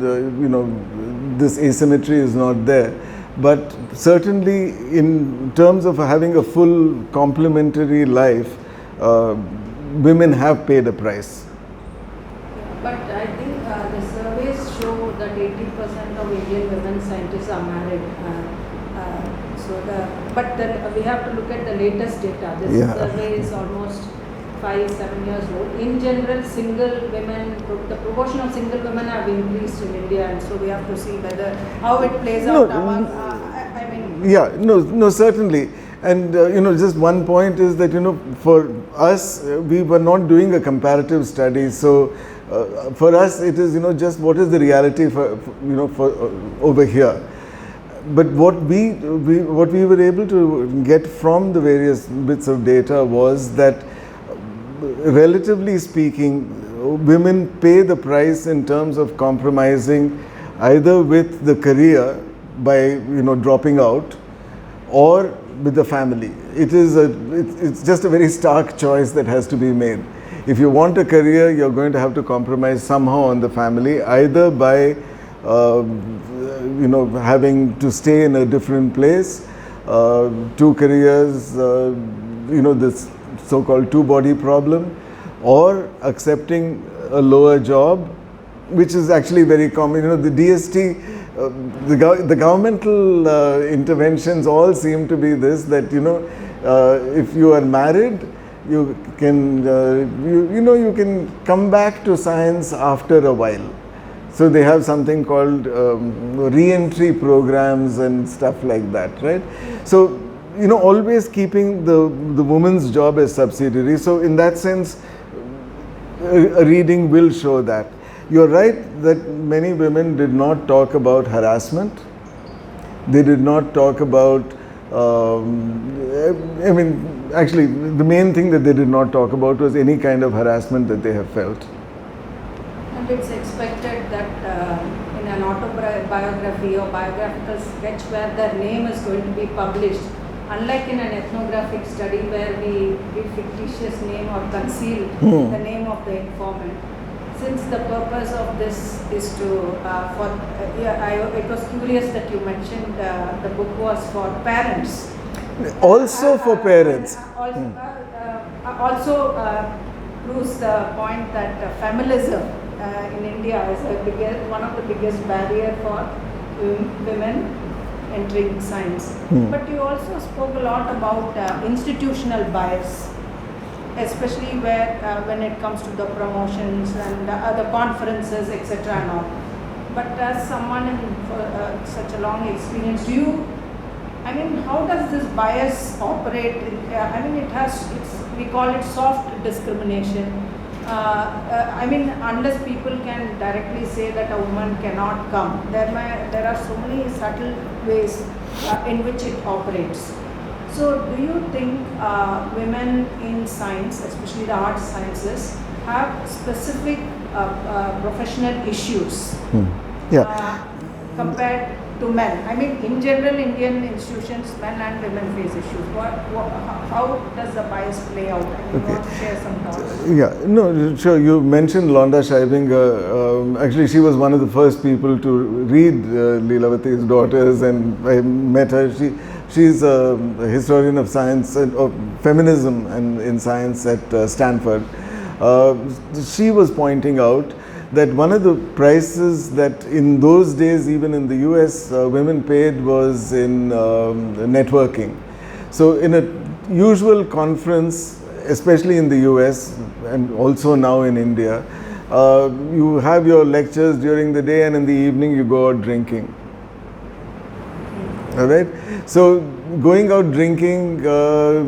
this asymmetry is not there. But certainly, in terms of having a full complementary life, women have paid a price. But I think the surveys show that 80% of Indian women scientists are married. But then we have to look at the latest data. This survey is almost 5-7 years old. In general, single women, the proportion of single women have increased in India, and so we have to see how it plays out among. Certainly. And just one point is that for us, we were not doing a comparative study, so for us it is just what is the reality for over here. But what we were able to get from the various bits of data was that, relatively speaking, women pay the price in terms of compromising either with the career by dropping out, or with the family. It's just a very stark choice that has to be made. If you want a career, you're going to have to compromise somehow on the family, either by having to stay in a different place, 2 careers, this so-called 2-body problem, or accepting a lower job, which is actually very common. The DST, the governmental interventions all seem to be this, that if you are married, you can you can come back to science after a while. So they have something called re-entry programs and stuff like that, right? So always keeping the woman's job as subsidiary. So in that sense, a reading will show that. You're right that many women did not talk about harassment. They did not talk about, actually the main thing that they did not talk about was any kind of harassment that they have felt. And it's expected that in an autobiography or biographical sketch where their name is going to be published, unlike in an ethnographic study where we give fictitious name or conceal the name of the informant. Since the purpose of this is to, it was curious that you mentioned the book was for parents. Also for parents. Also proves the point that feminism in India is one of the biggest barrier for women entering science. But you also spoke a lot about institutional bias, especially when it comes to the promotions and other conferences, etc. and all. But as someone in such a long experience, how does this bias operate? We call it soft discrimination. Unless people can directly say that a woman cannot come, there are so many subtle ways in which it operates. So do you think women in science, especially the art sciences, have specific professional issues compared to men? In general, Indian institutions, men and women face issues. How does the bias play out? You want to share some thoughts? Yeah, no, sure. You mentioned Londa Scheibing. Actually, she was one of the first people to read Leelavati's Daughters, and I met her. She's a historian of science and of feminism and in science at Stanford. She was pointing out that one of the prices that in those days, even in the US, women paid was in networking. So in a usual conference, especially in the US and also now in India, you have your lectures during the day, and in the evening you go out drinking. All right. So going out drinking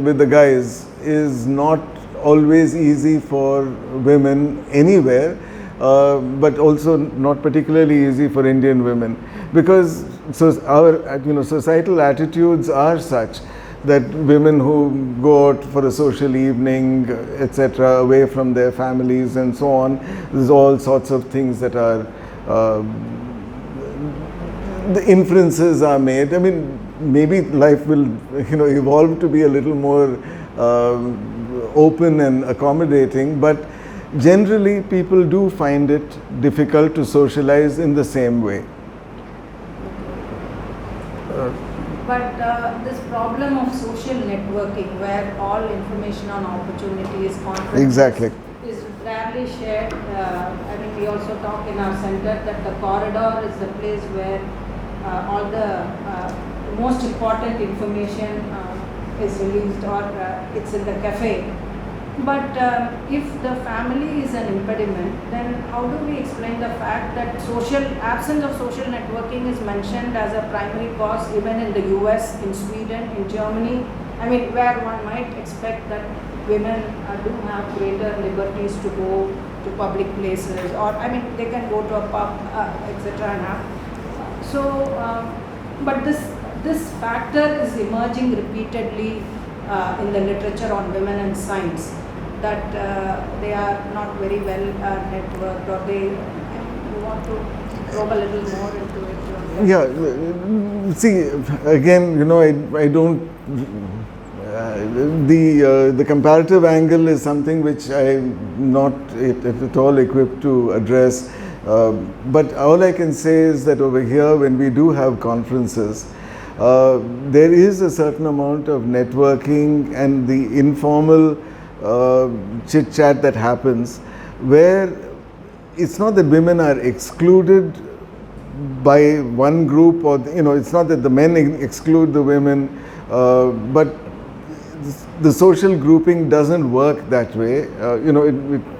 with the guys is not always easy for women anywhere, but also not particularly easy for Indian women, because so our societal attitudes are such that women who go out for a social evening, etc., away from their families and so on, there's all sorts of things that are the inferences are made. I mean, maybe life will evolve to be a little more open and accommodating, but generally people do find it difficult to socialize in the same way. But this problem of social networking, where all information on opportunities, conferences, Exactly. is rarely shared. I mean, we also talk in our center that the corridor is the place where all the most important information is released, or it's in the cafe. But if the family is an impediment, then how do we explain the fact that absence of social networking is mentioned as a primary cause even in the US, in Sweden, in Germany? I mean, where one might expect that women do have greater liberties to go to public places, or I mean, they can go to a pub, etc. and have. So, but this factor is emerging repeatedly in the literature on women and science, that they are not very well networked, or you want to probe a little more into it? Yeah, see, again, I don't, the comparative angle is something which I'm not at all equipped to address, but all I can say is that over here, when we do have conferences, there is a certain amount of networking and the informal chit chat that happens, where it's not that women are excluded by one group, or it's not that the men exclude the women, but the social grouping doesn't work that way.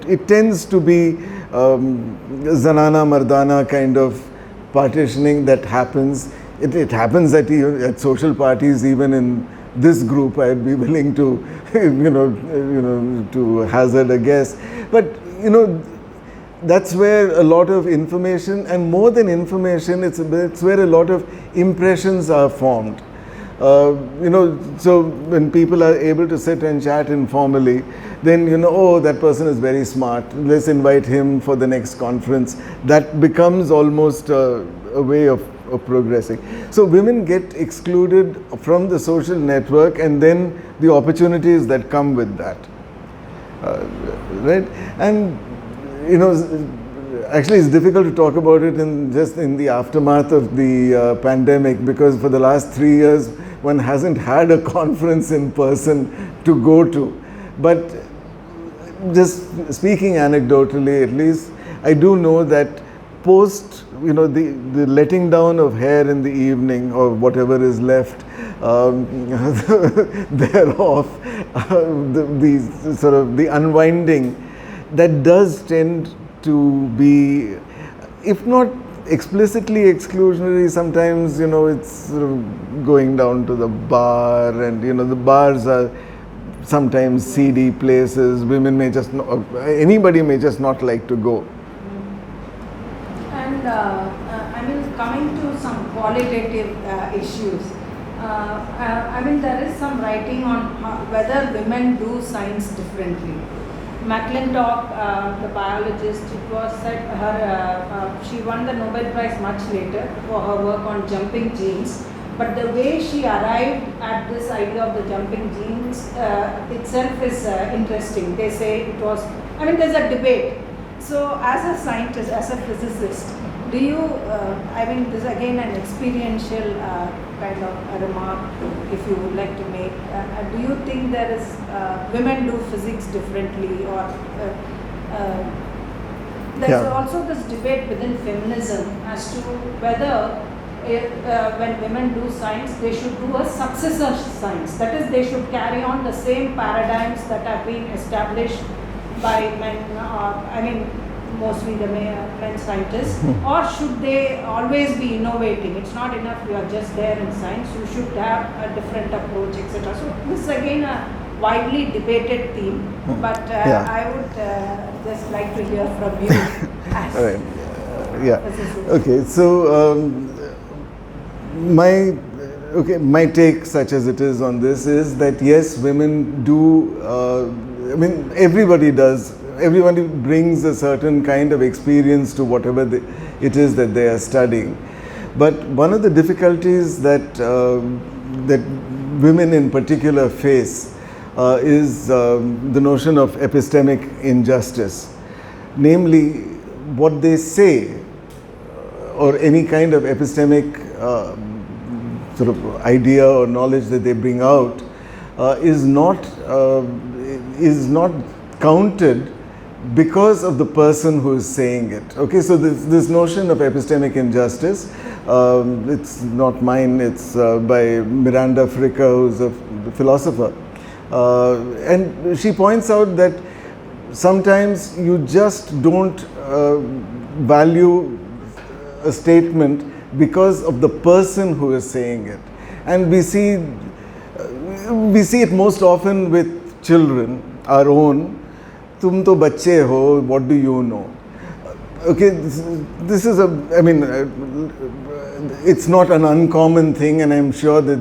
It tends to be zanana mardana kind of partitioning that happens. It happens at social parties. Even in this group, I'd be willing to to hazard a guess, but that's where a lot of information, and more than information, it's where a lot of impressions are formed. So when people are able to sit and chat informally, then oh, that person is very smart, let's invite him for the next conference. That becomes almost a way of progressing. So women get excluded from the social network, and then the opportunities that come with that, right? And actually it's difficult to talk about it in the aftermath of the pandemic, because for the last 3 years one hasn't had a conference in person to go to. But just speaking anecdotally, at least, I do know that post the letting down of hair in the evening, or whatever is left thereof, the sort of the unwinding, that does tend to be, if not explicitly exclusionary, sometimes it's sort of going down to the bar, and the bars are sometimes seedy places. Women may just not, anybody may just not like to go. And I mean, coming to some qualitative issues, I mean, there is some writing on whether women do science differently. McClintock, the biologist, it was said she won the Nobel Prize much later for her work on jumping genes, but the way she arrived at this idea of the jumping genes itself is interesting. They say it was, I mean, there's a debate. So as a scientist, as a physicist, do you, I mean, this is again an experiential kind of a remark, if you would like to make. Do you think there is, women do physics differently, or there's also this debate within feminism as to whether when women do science, they should do a successor science. That is, they should carry on the same paradigms that have been established by men, I mean, mostly the men scientists, or should they always be innovating? It's not enough you are just there in science, you should have a different approach, etc. So this is again a widely debated theme, but I would just like to hear from you. As all right. Okay, so my take, such as it is on this, is that yes, women do, I mean, everybody does, everybody brings a certain kind of experience to whatever it is that they are studying. But one of the difficulties that, that women in particular face is the notion of epistemic injustice. Namely, what they say or any kind of epistemic sort of idea or knowledge that they bring out is not counted because of the person who is saying it. Okay, so this notion of epistemic injustice, it's not mine, it's by Miranda Fricker, who's a philosopher. And she points out that sometimes you just don't value a statement because of the person who is saying it. And we see it most often with children, our own. Tum to bacche ho, what do you know? Okay, this is I mean, it's not an uncommon thing, and I'm sure that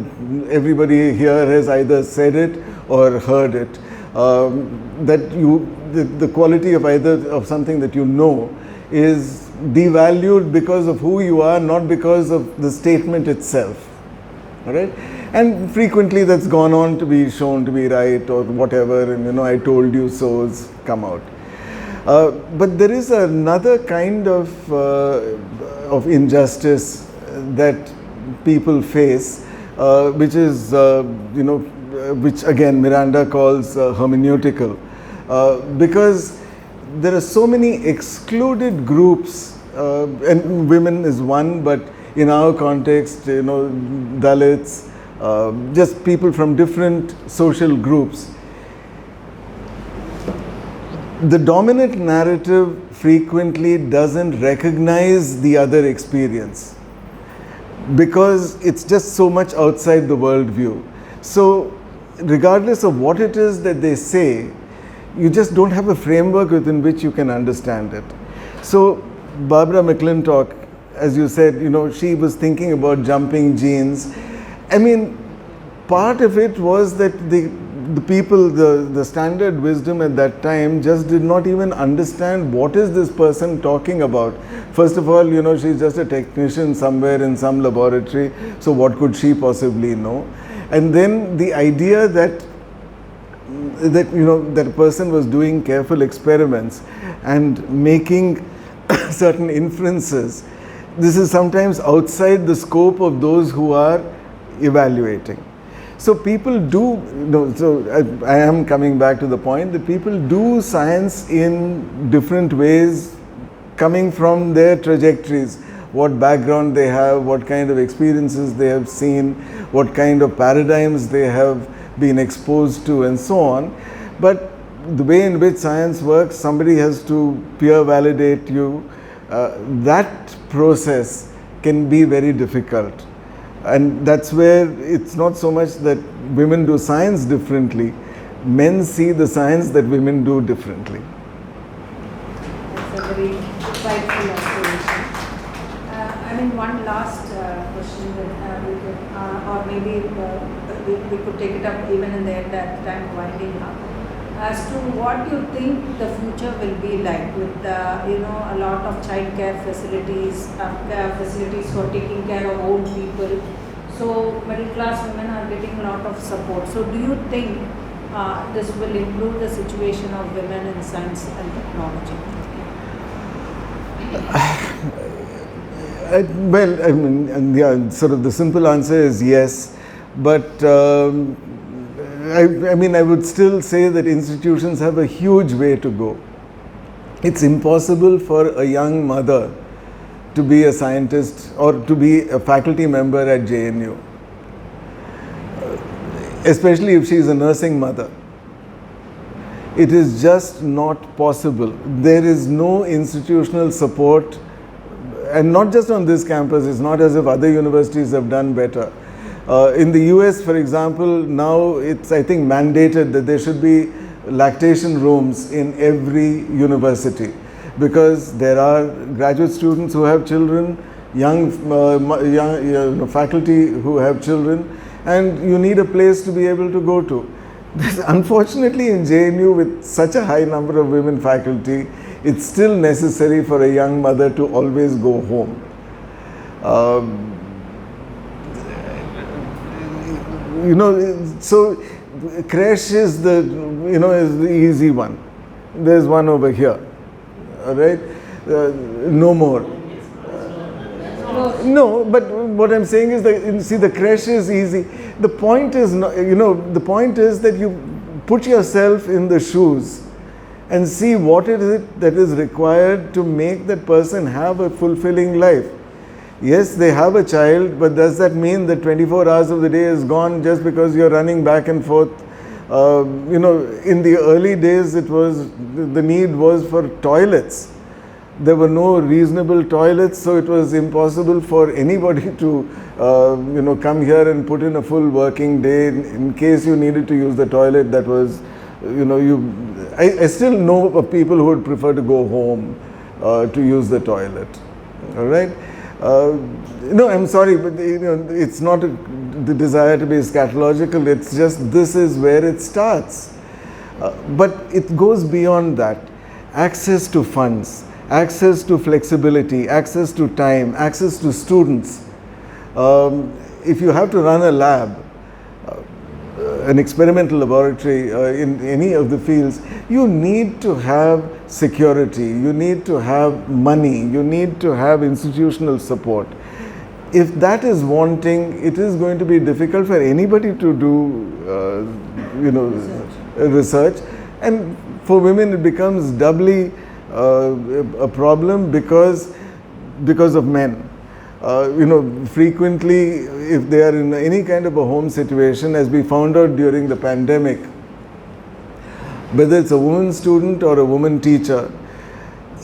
everybody here has either said it or heard it. That the quality of of something that you know is devalued because of who you are, not because of the statement itself. All right? And frequently that's gone on to be shown to be right or whatever, and I told you so's come out. But there is another kind of injustice that people face, which is, which again Miranda calls hermeneutical, because there are so many excluded groups, and women is one, but in our context, Dalits, just people from different social groups. The dominant narrative frequently doesn't recognize the other experience because it's just so much outside the worldview. So regardless of what it is that they say, you just don't have a framework within which you can understand it. So Barbara McClintock, as you said, she was thinking about jumping genes. I mean, part of it was that the people, the standard wisdom at that time just did not even understand what is this person talking about. First of all, she's just a technician somewhere in some laboratory, so what could she possibly know? And then the idea that a person was doing careful experiments and making certain inferences, this is sometimes outside the scope of those who are evaluating. So people do, I am coming back to the point that people do science in different ways, coming from their trajectories, what background they have, what kind of experiences they have seen, what kind of paradigms they have been exposed to, and so on. But the way in which science works, somebody has to peer validate you. That process can be very difficult. And that's where it's not so much that women do science differently. Men see the science that women do differently. That's a very insightful observation. I mean, one last question that we could, or maybe we could take it up even in the end at the time winding up. As to what you think the future will be like with a lot of child care facilities, facilities for taking care of old people. So middle class women are getting a lot of support. So do you think this will improve the situation of women in science and technology? Well, I mean, yeah, sort of the simple answer is yes, but I mean, I would still say that institutions have a huge way to go. It's impossible for a young mother to be a scientist or to be a faculty member at JNU, especially if she is a nursing mother. It is just not possible. There is no institutional support, and not just on this campus. It's not as if other universities have done better. In the US, for example, now it's, I think, mandated that there should be lactation rooms in every university, because there are graduate students who have children, young faculty who have children, and you need a place to be able to go to. Unfortunately, in JNU, with such a high number of women faculty, it's still necessary for a young mother to always go home. So creche is the, is the easy one. There's one over here, all right? No more. No, but what I'm saying is that, see, the creche is easy. The point is, the point is that you put yourself in the shoes and see what is it that is required to make that person have a fulfilling life. Yes, they have a child, but does that mean that 24 hours of the day is gone just because you're running back and forth? In the early days, it was, the need was for toilets. There were no reasonable toilets, so it was impossible for anybody to, come here and put in a full working day in case you needed to use the toilet. That was, I still know of people who would prefer to go home to use the toilet. All right. No, I'm sorry, but it's not the desire to be scatological. It's just this is where it starts. But it goes beyond that. Access to funds, access to flexibility, access to time, access to students. If you have to run a lab, an experimental laboratory in any of the fields, you need to have security, you need to have money, you need to have institutional support. If that is wanting, it is going to be difficult for anybody to do, research. And for women, it becomes doubly a problem because of men. Frequently, if they are in any kind of a home situation, as we found out during the pandemic, whether it's a woman student or a woman teacher,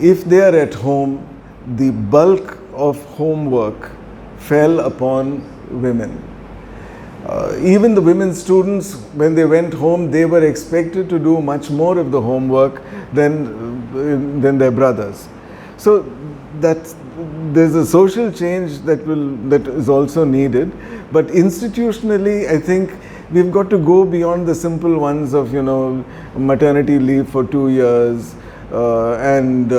if they are at home, the bulk of homework fell upon women. Even the women students, when they went home, they were expected to do much more of the homework than their brothers. So there's a social change that is also needed, but institutionally, I think we've got to go beyond the simple ones of maternity leave for 2 years and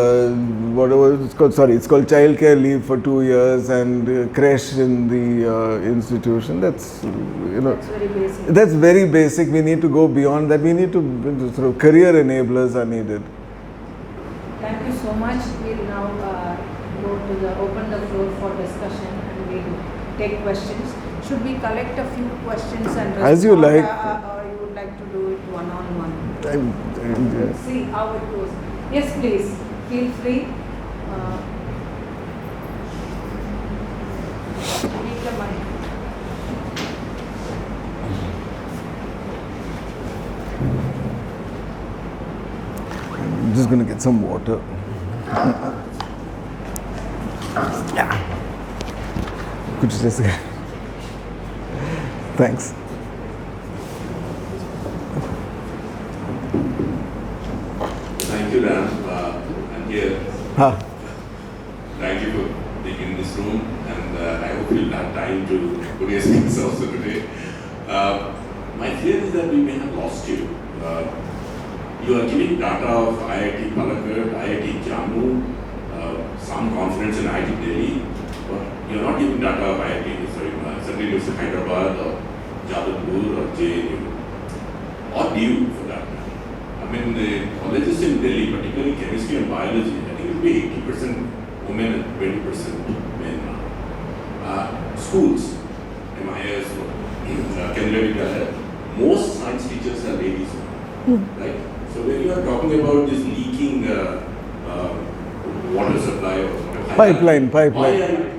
whatever it's called. Sorry, it's called childcare leave for 2 years and creche in the institution. That's That's very basic. That's very basic. We need to go beyond that. We need to sort of career enablers are needed. Thank you so much. We'll now open the floor for discussion and we'll take questions. Should we collect a few questions and respond? As you like. Or you would like to do it one-on-one? We'll see how it goes. Yes, please. Feel free. Take the mic. I'm just going to get some water. Yeah. Could you just thanks. Thank you, Ram. I'm here. Thank you for being in this room, and I hope you'll have time to put your speaks also today. My fear is that we may have lost you. You are giving data of IIT Palakkad, IIT Jammu, some conference in IIT Delhi, but you are not giving data of IIT, certainly University of Hyderabad or Jadavpur or JNU, or DU for that matter. I mean, the colleges in Delhi, particularly chemistry and biology, I think it will be 80% women and 20% men now. Schools, MIS or Kendra Vidyalaya, most science teachers are ladies, right? So when you are talking about this leaking water supply or whatever, Pipeline.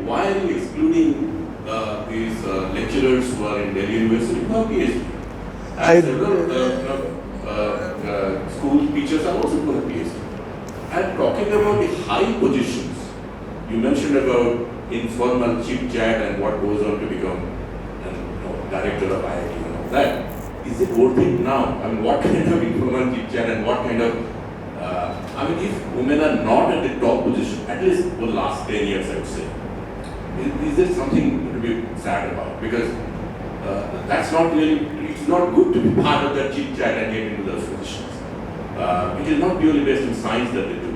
Why are you excluding these lecturers who are in Delhi University who have PhD? Several school teachers are also doing a PhD. And talking about the high positions, you mentioned about informal chit chat and what goes on to become director of IIT and all that. Is it worth it now? I mean, what kind of informal chit chat and what kind of, I mean, if women are not at the top position, at least for the last 10 years, I would say, is there something to be sad about? Because that's not really, it's not good to be part of that chit chat and get into those positions. It is not purely based on science that they do.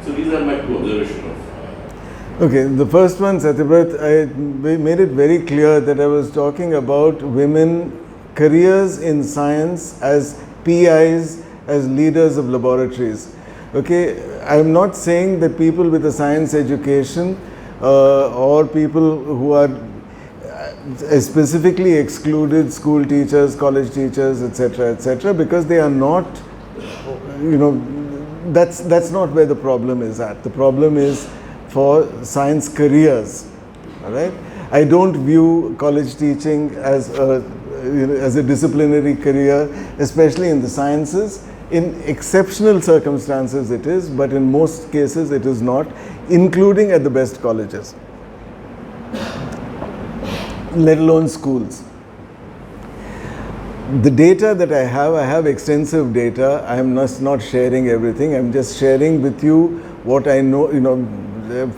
So these are my two observations of. Okay, the first one, Satyabrat, I made it very clear that I was talking about women careers in science as PIs, as leaders of laboratories. Okay, I am not saying that people with a science education or people who are specifically excluded, school teachers, college teachers, etc., because they are not, you know, that's not where the problem is at. The problem is for science careers, all right? I don't view college teaching as a disciplinary career, especially in the sciences. In exceptional circumstances it is, but in most cases it is not, including at the best colleges, let alone schools. The data that I have extensive data. I am not sharing everything. I'm just sharing with you what I know, you know,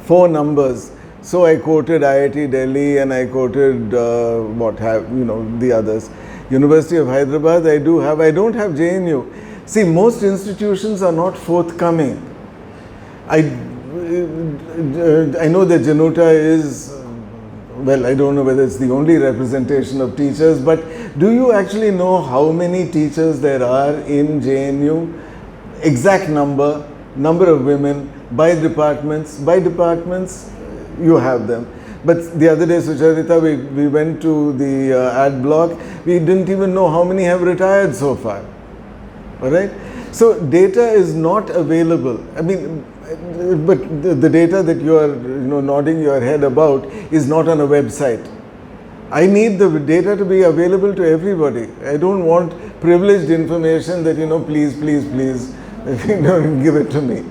4 numbers. So I quoted IIT Delhi and I quoted the others. University of Hyderabad I do have. I don't have JNU. See, most institutions are not forthcoming. I know that JNUTA is, well, I don't know whether it's the only representation of teachers, but do you actually know how many teachers there are in JNU? Exact number of women, by departments. By departments, you have them. But the other day, Sujatha, we went to the ad block. We didn't even know how many have retired so far. All right? So data is not available. I mean, but the data that you are nodding your head about is not on a website. I need the data to be available to everybody. I don't want privileged information that, please give it to me.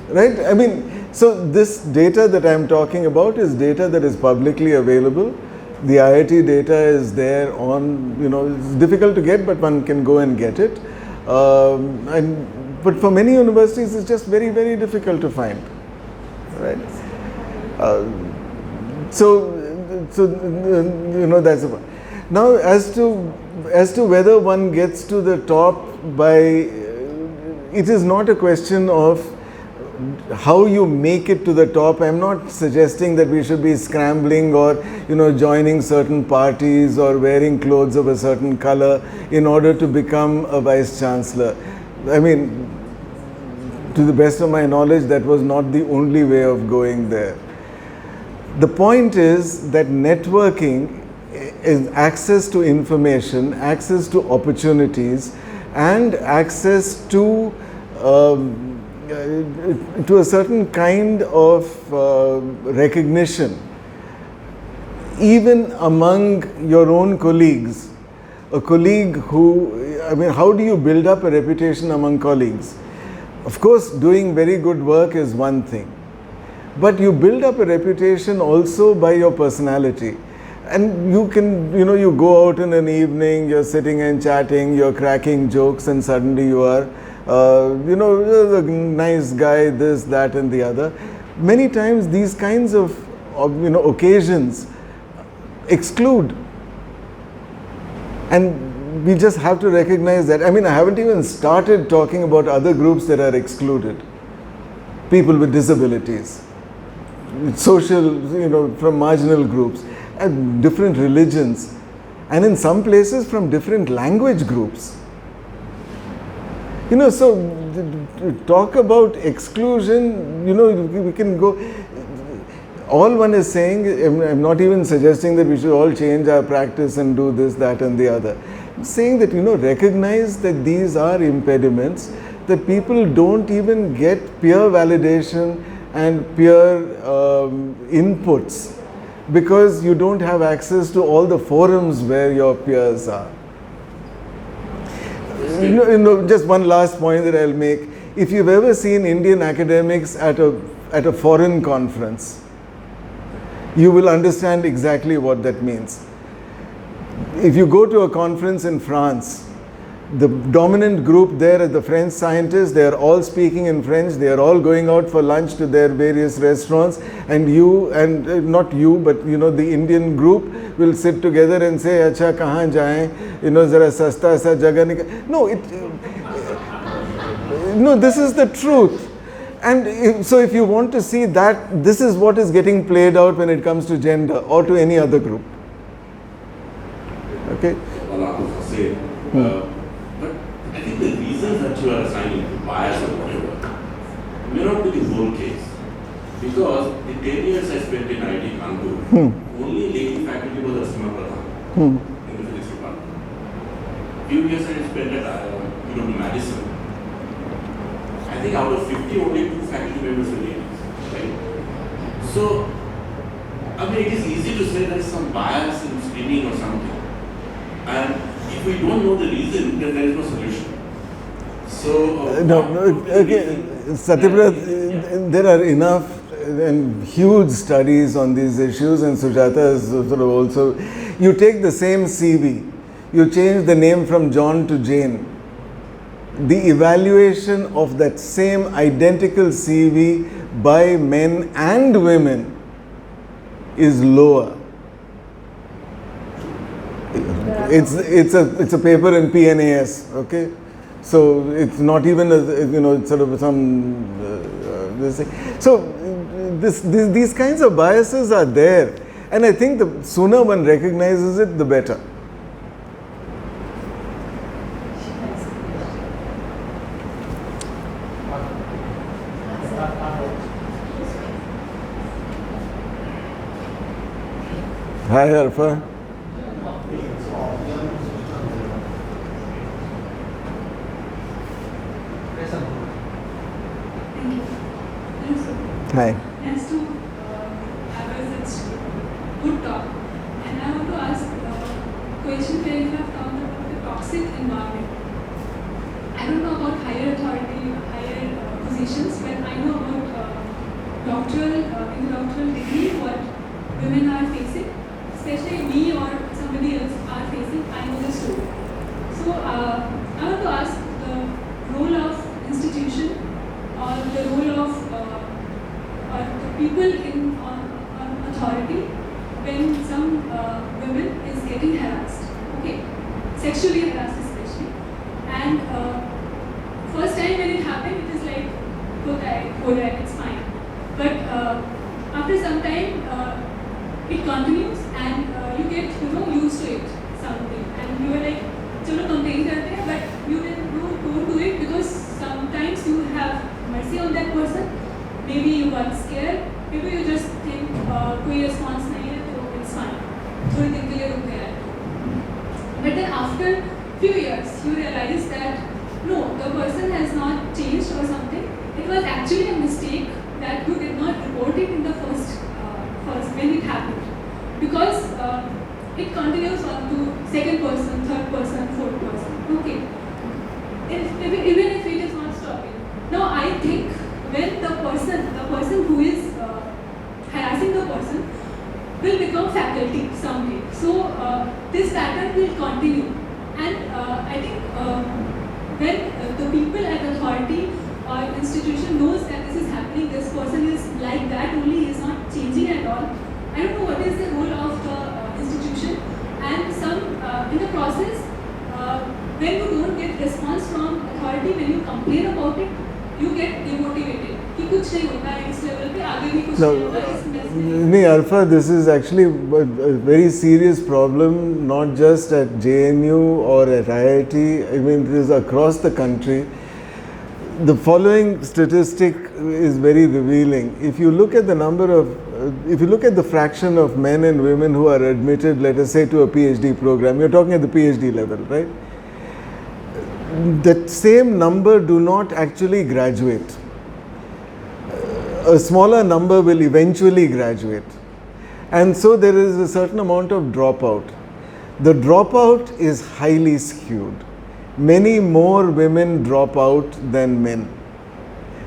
Right? I mean, so this data that I am talking about is data that is publicly available. The IIT data is there on, it's difficult to get, but one can go and get it. But for many universities, it's just very, very difficult to find. Right? So that's the point. Now, as to whether one gets to the top by, it is not a question of how you make it to the top. I'm not suggesting that we should be scrambling or joining certain parties or wearing clothes of a certain color in order to become a vice chancellor. I mean, to the best of my knowledge, that was not the only way of going there. The point is that networking is access to information, access to opportunities, and access to a certain kind of recognition, even among your own colleagues. A colleague who, how do you build up a reputation among colleagues? Of course, doing very good work is one thing, but you build up a reputation also by your personality. And you can, you go out in an evening, you're sitting and chatting, you're cracking jokes, and suddenly you are a nice guy, this, that, and the other. Many times these kinds of occasions exclude. And we just have to recognize that. I haven't even started talking about other groups that are excluded. People with disabilities, social, from marginal groups, and different religions, and in some places from different language groups. So talk about exclusion, we can go. All one is saying, I'm not even suggesting that we should all change our practice and do this, that, and the other. I'm saying that, recognize that these are impediments, that people don't even get peer validation and peer inputs because you don't have access to all the forums where your peers are. Just one last point that I'll make. If you've ever seen Indian academics at a foreign conference, you will understand exactly what that means. If you go to a conference in France, the dominant group there are the French scientists. They are all speaking in French. They are all going out for lunch to their various restaurants, and not you, but the Indian group will sit together and say, "Acha, kahan jaye? Zara sasta sa jagah nikal." No, this is the truth. And so if you want to see that, this is what is getting played out when it comes to gender or to any other group. Okay? But I think the reasons that you are assigning bias or whatever may not be the whole case. Because the 10 years I spent in IIT Kanpur, only lady faculty was Asma Pradhan in the physics department. Few years I spent at Madison. I think out of 50, only 2 faculty members were ladies. Right? So, I mean, it is easy to say there is some bias in screening or something. And if we don't know the reason, then there is no solution. So, Satyabrat, there are enough and huge studies on these issues, and Sujatha is sort of also. You take the same CV, you change the name from John to Jane. The evaluation of that same identical CV by men and women is lower. It's a paper in PNAS, okay? So it's not even it's sort of some this thing. So these kinds of biases are there, and I think the sooner one recognizes it, the better. Hi, Arfa. Hi. Nice to have such good talk. And I want to ask a question where you have talked about the toxic environment. I don't know about higher authority, higher positions, but I know about in the doctoral degree what women are facing, especially me or somebody else are facing. I know this too. So I want to ask the role of institution or the role of the people in on authority when some women is getting harassed, okay, sexually harassed especially, and first time when it happened it is like okay, it's fine, but after some time it continues and you get used to it something, and you are like chalo complain karte hain, but you don't do it because sometimes you have mercy on that person. Maybe you got scared, maybe you just think कोई response नहीं है तो it's fine, थोड़ी देर के लिए रुक गया है. But then after few years you realize that no, the person has not changed or something. It was actually a mistake that you did not report it in the first when it happened, because it continues on to second person, third person, fourth person. Okay, even if it is not stopping. Now I think when the person who is harassing the person will become faculty someday. So this pattern will continue, and I think when the people at authority or institution knows that this is happening, this person is like that only, he is not changing at all. I don't know what is the role of the institution, and some in the process when you don't get response from authority, when you complain about it, you get demotivated. कि कुछ नहीं होता है इस level पे, आगे भी कुछ नहीं होगा इस message. No, Arfa, this is actually a very serious problem, not just at JNU or at IIT. I mean, it is across the country. The following statistic is very revealing. If you look at the fraction of men and women who are admitted, let us say, to a PhD program, you're talking at the PhD level, right? That same number do not actually graduate. A smaller number will eventually graduate. And so there is a certain amount of dropout. The dropout is highly skewed. many more women drop out than men.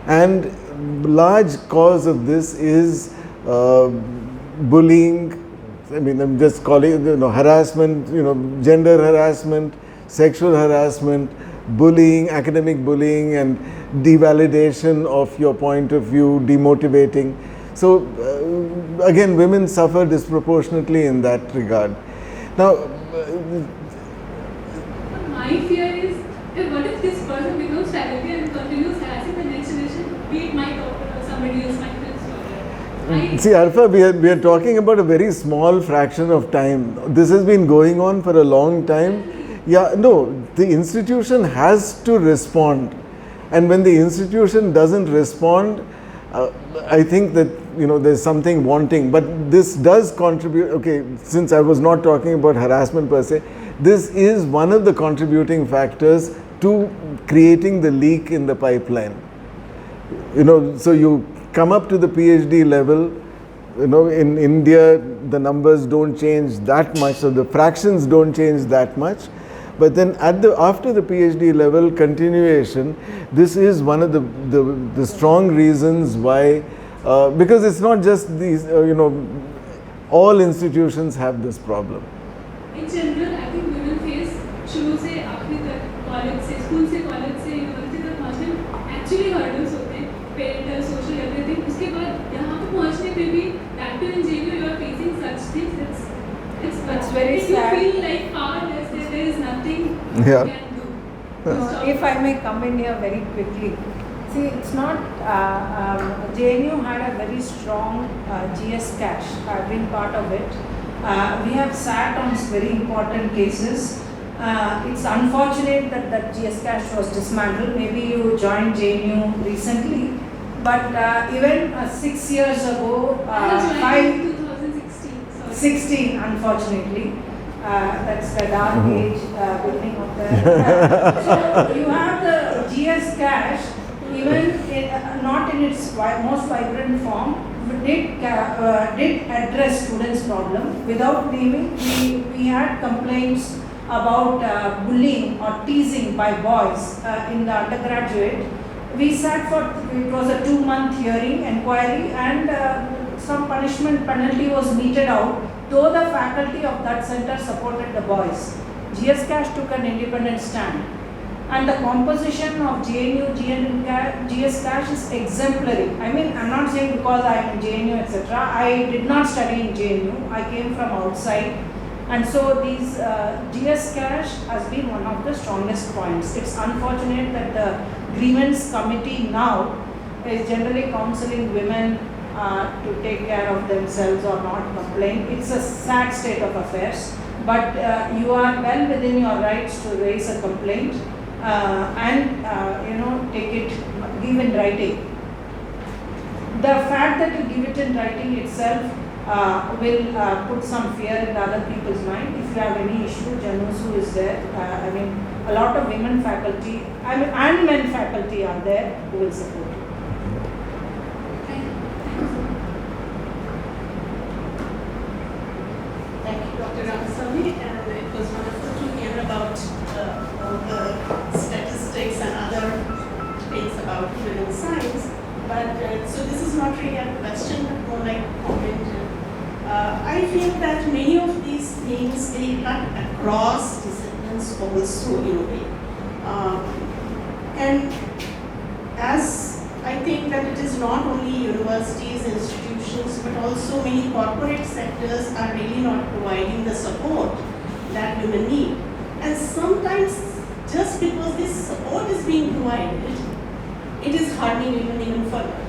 And large cause of this is bullying. I mean, I'm just calling it, harassment, gender harassment, sexual harassment, bullying, academic bullying, and devalidation of your point of view, demotivating. So again, women suffer disproportionately in that regard. Now, my fear is, what if this person becomes faculty and continues harassing the next generation, be it my daughter or somebody else, my friend's daughter? See, Arfa, we are talking about a very small fraction of time. This has been going on for a long time. Yeah, no, the institution has to respond. And when the institution doesn't respond, I think that, there's something wanting. But this does contribute, okay, since I was not talking about harassment per se, this is one of the contributing factors to creating the leak in the pipeline. So you come up to the PhD level, in India, the numbers don't change that much, so the fractions don't change that much. But then after the PhD level continuation, this is one of the strong reasons why, because it's not just these, all institutions have this problem. In general, I think women face शुरू से आखिरी तक college से school से college से university तक पहुंचने actually hurdles होते हैं पेरेंटल सोशल एवरीथिंग उसके बाद यहाँ पे पहुंचने पे भी that too in JNU you are facing such things it's very sad. You feel like powerless there is nothing Yeah. you can do. If I may come in here very quickly. See, it's not, JNU had a very strong GS cache. I've been part of it. We have sat on very important cases. It's unfortunate that GS cache was dismantled. Maybe you joined JNU recently, but even 6 years ago, I joined in 2016. 16, unfortunately. That's the dark age, beginning of the. So you have the GS cache, even not in its most vibrant form, did address students' problem without naming. We had complaints about bullying or teasing by boys in the undergraduate. We sat for, it was a 2-month hearing, inquiry, and some penalty was meted out, though the faculty of that center supported the boys. GS cache took an independent stand. And the composition of JNU, GS cache is exemplary. I mean, I'm not saying because I am in JNU, etc. I did not study in JNU. I came from outside. And so these GS cache has been one of the strongest points. It's unfortunate that the grievance committee now is generally counseling women to take care of themselves or not complain. It's a sad state of affairs. But you are well within your rights to raise a complaint. And take it, give in writing. The fact that you give it in writing itself will put some fear in the other people's mind. If you have any issue, JNUTA is there. A lot of women faculty and men faculty are there who will support you. Thank you, Dr. Ramaswamy, and it was wonderful to hear about all the statistics and other things about women's science. But so this is not really a question, but more like a comment. I feel that many of these things they cut across disciplines also in a way, and as I think that it is not only universities, institutions, but also many corporate sectors are really not providing the support that women need. And sometimes, just because this support is being provided, it is harming women even further.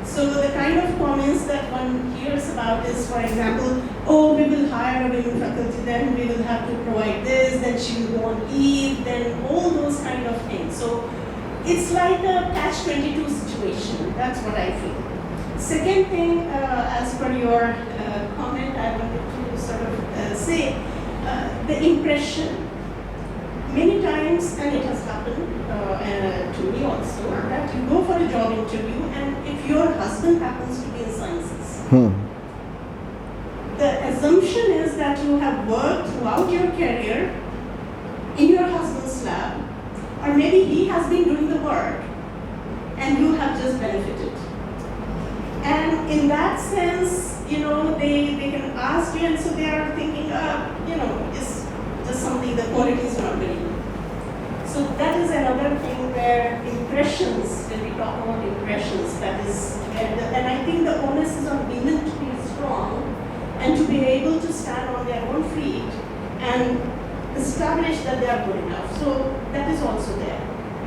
So the kind of comments that one hears about is, for example, oh, we will hire a women faculty, then we will have to provide this, then she will go on leave, then all those kind of things. So it's like a catch-22 situation. That's what I feel. Second thing, as per your comment, I wanted to sort of say, the impression. Many times, and it has happened to me also, that you go for a job interview and if your husband happens to be in sciences, the assumption is that you have worked throughout your career in your husband's lab that sense, you know, they can ask you, and so they are thinking, you know, it's just something, the quality is not very good. So that is another thing where impressions, when we talk about impressions, that is where and I think the onus is on women to be strong and to be able to stand on their own feet and establish that they are good enough. So that is also there.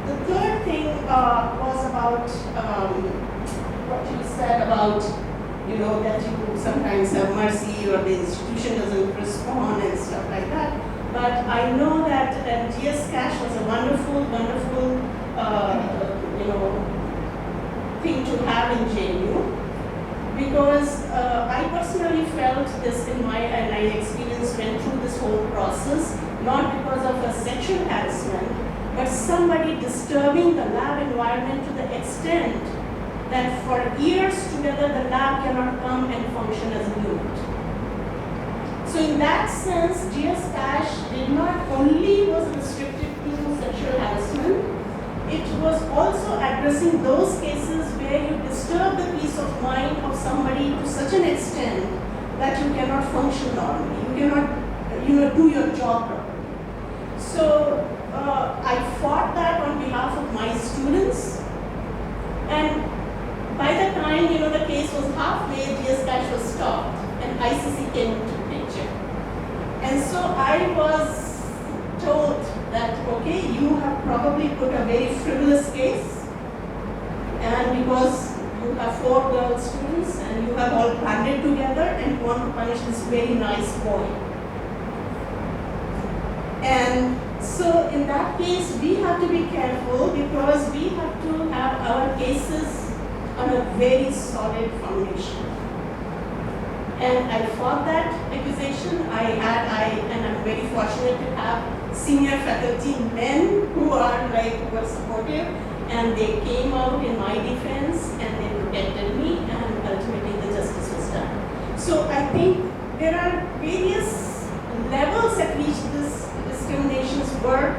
The third thing was about what you said about, you know, that you sometimes have mercy or the institution doesn't respond and stuff like that. But I know that GS Cash was a wonderful, wonderful, you know, thing to have in JNU, because I personally felt this in my, and I experienced, went through this whole process, not because of a sexual harassment, but somebody disturbing the lab environment to the extent that for years together the lab cannot come and function as a unit. So in that sense, GS Cash did not only was restricted to sexual harassment, it was also addressing those cases where you disturb the peace of mind of somebody to such an extent that you cannot function normally, you cannot, you know, do your job properly. So I fought that on behalf of my students, and by the time, you know, the case was halfway, GS Cash was stopped and ICC came into the picture. And so I was told that, okay, you have probably put a very frivolous case, and because you have 4 girl students and you have all banded together and you want to punish this very nice boy. And so in that case, we have to be careful because we have to have our cases on a very solid foundation. And I fought that accusation. And I'm very fortunate to have senior faculty men who were supportive, and they came out in my defense and they protected me, and ultimately the justice was done. So I think there are various levels at which this discriminations work.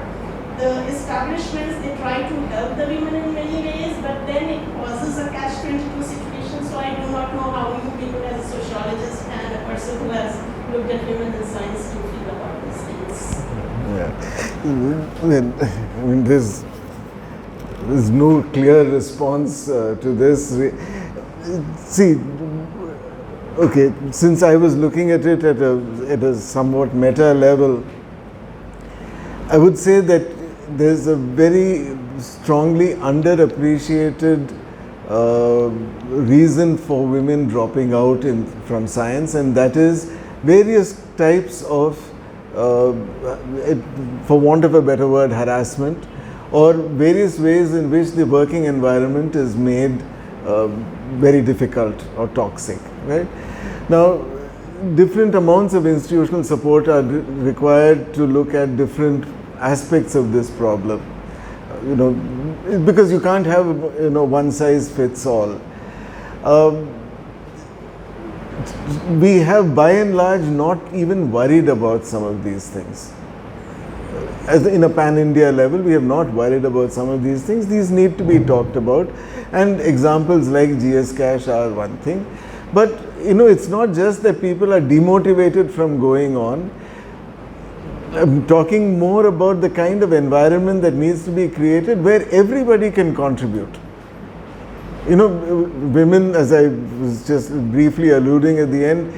The establishments, they try to help the women in many ways, but then it causes a catch-22 situation. So I do not know how you people as a sociologist and a person who has looked at women in science to feel about these things. Yeah. I mean, there's no clear response to this. See, okay, since I was looking at it at a somewhat meta level, I would say that there's a very strongly underappreciated reason for women dropping out from science, and that is various types of, for want of a better word, harassment, or various ways in which the working environment is made very difficult or toxic, right? Now, different amounts of institutional support are required to look at different aspects of this problem, you know, because you can't have, you know, one size fits all. We have by and large not even worried about some of these things. As in a pan-India level, we have not worried about some of these things. These need to be talked about, and examples like GS Cash are one thing. But, you know, it's not just that people are demotivated from going on. I'm talking more about the kind of environment that needs to be created where everybody can contribute. You know, women, as I was just briefly alluding at the end,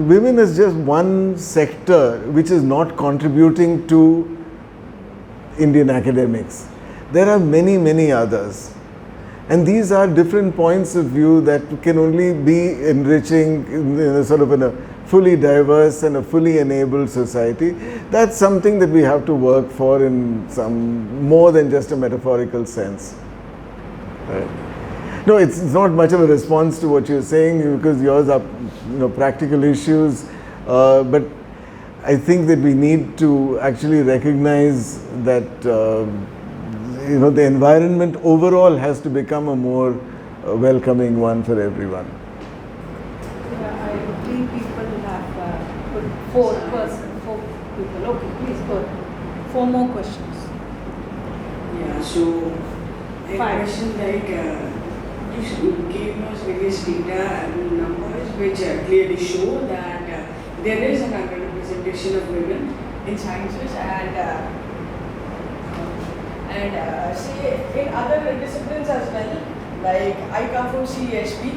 women is just one sector which is not contributing to Indian academics. There are many, many others. And these are different points of view that can only be enriching in a sort of in a fully diverse and a fully enabled society. That's something that we have to work for in some more than just a metaphorical sense. Right? No, it's not much of a response to what you're saying because yours are, you know, practical issues. But I think that we need to actually recognize that you know, the environment overall has to become a more welcoming one for everyone. Yeah, I think people have put 4 people. Okay, please go ahead. 4 more questions. Yeah, so a 5. question like, you gave us various data and numbers which clearly show that there is an underrepresentation of women in sciences and say in other disciplines as well. Like I come from CESP,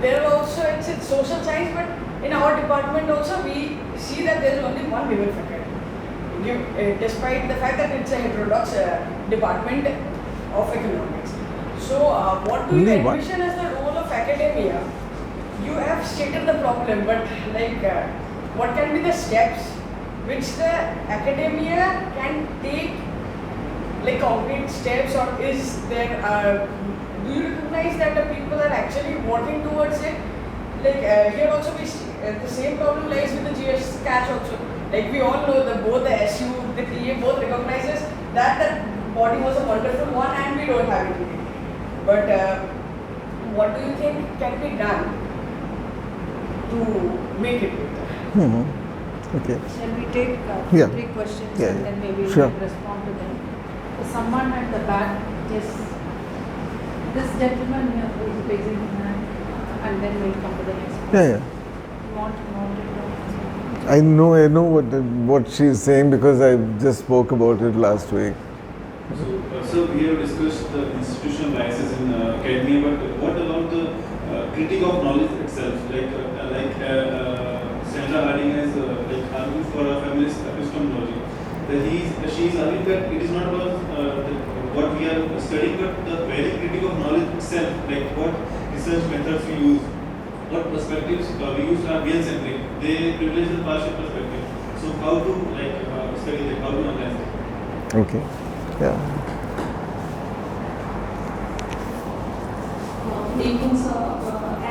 there also it's social science, but in our department also we see that there is only one women faculty, despite the fact that it's a heterodox department of economics. So what do you envision as the role of academia? You have stated the problem, but like what can be the steps which the academia can take, like concrete steps, or is there do you recognize that the people are actually working towards it? Like here also we see, the same problem lies with the GS cash also. Like we all know that both the SU, the TA both recognizes that the body was a wonderful one and we don't have it today. But what do you think can be done to make it better? Okay. Shall we take Yeah. 3 questions Yeah. and then maybe we Sure. can respond to them? Someone at the back, just this gentleman here who is raising his hand, and then we'll come to the next one. Yeah. You want to know? I know what she's saying because I just spoke about it last week. So we have discussed the institutional biases in academia, but what about the critique of knowledge itself? Sandra Harding has argued for a feminist epistemology. That she is arguing that it is not about what we are studying, but the very critique of knowledge itself, like what research methods we use, what perspectives we use are real-centric. They privilege the partial perspective. So how to study that, how to analyze it? Okay. Yeah. Good evening, sir.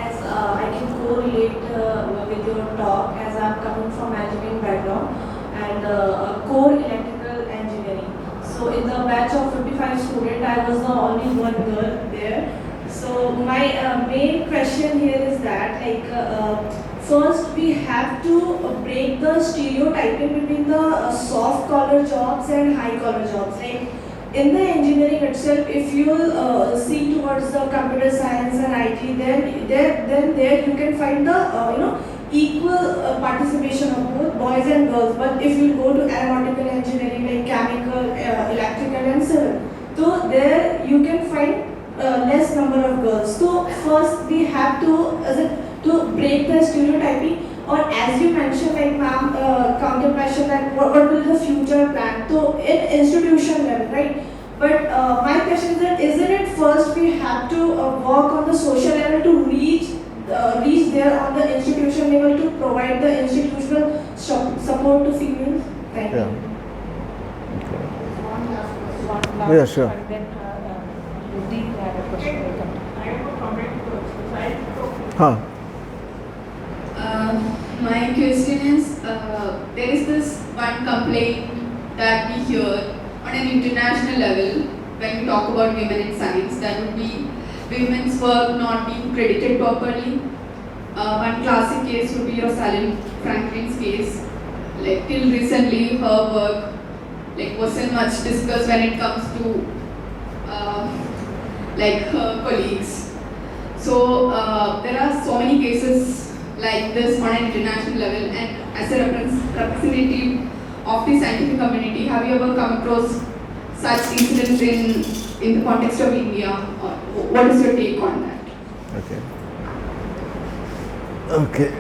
As I can correlate with your talk, as I am coming from engineering background and core electrical engineering. So in the batch of 55 students, I was the only one girl there. So my main question here is that, first we have to break the stereotyping between the soft collar jobs and high collar jobs. Like in the engineering itself, if you see towards the computer science and IT, then there you can find the equal participation of both boys and girls. But if you go to aeronautical engineering, like chemical, electrical and civil, so there you can find less number of girls. So first we have to break the stereotyping, or as you mentioned, like ma'am, counter question that what will the future plan? So in institution level, right? But my question is that isn't it first we have to work on the social level to reach there on the institution level to provide the institutional support to females? Thank you. Okay. One last Yeah, sure. And then Rudy had a question. I have a comment to Huh. My question is, there is this one complaint that we hear on an international level when we talk about women in science, that would be women's work not being credited properly. One classic case would be Rosalind Franklin's case. Like till recently, her work wasn't much discussed when it comes to her colleagues. So there are so many cases like this on an international level, and as a representative of the scientific community, have you ever come across such incidents in the context of India, or what is your take on that? Okay.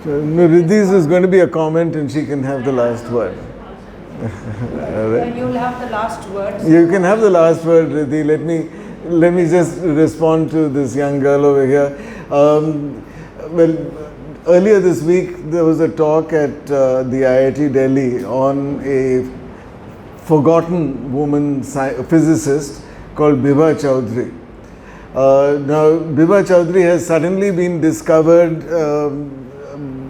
Riddhi's is going to be a comment and she can have the last word. Then you'll have the last words. You can have the last word, Riddhi. Let me just respond to this young girl over here. Well, earlier this week there was a talk at the IIT Delhi on a forgotten woman physicist called Bibha Chaudhary. Now, Bibha Chaudhary has suddenly been discovered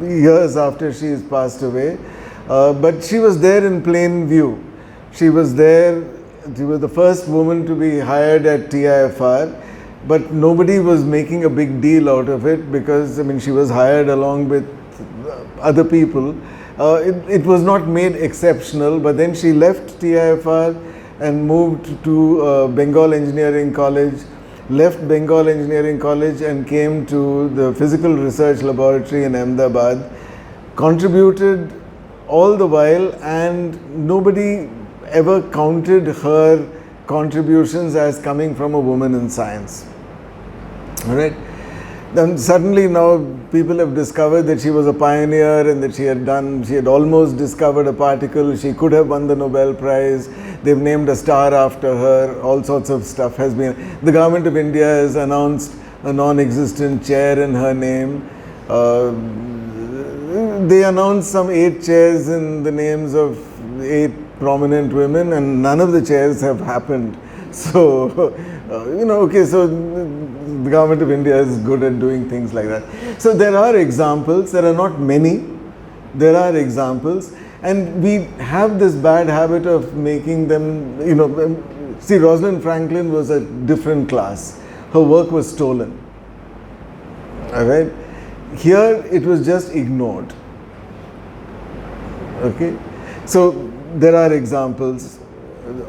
years after she has passed away, but she was there in plain view. She was there, she was the first woman to be hired at TIFR, but nobody was making a big deal out of it because, I mean, she was hired along with other people. It was not made exceptional, but then she left TIFR and moved to Bengal Engineering College, left Bengal Engineering College and came to the Physical Research Laboratory in Ahmedabad, contributed all the while, and nobody ever counted her contributions as coming from a woman in science. All right. Then suddenly now people have discovered that she was a pioneer and that she had almost discovered a particle. She could have won the Nobel Prize. They've named a star after her. All sorts of stuff has been. The government of India has announced a non-existent chair in her name. They announced some 8 chairs in the names of 8 prominent women, and none of the chairs have happened. So, okay, so the government of India is good at doing things like that. So there are examples, there are not many, there are examples, and we have this bad habit of making them, see, Rosalind Franklin was a different class. Her work was stolen. All right? Here it was just ignored. Okay? So there are examples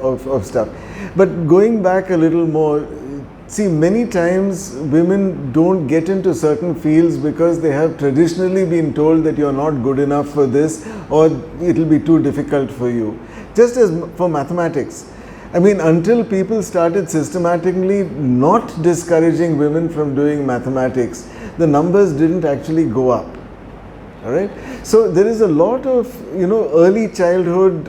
of stuff. But going back a little more, see, many times women don't get into certain fields because they have traditionally been told that you're not good enough for this, or it'll be too difficult for you. Just as for mathematics. I mean, until people started systematically not discouraging women from doing mathematics, the numbers didn't actually go up. All right. So there is a lot of early childhood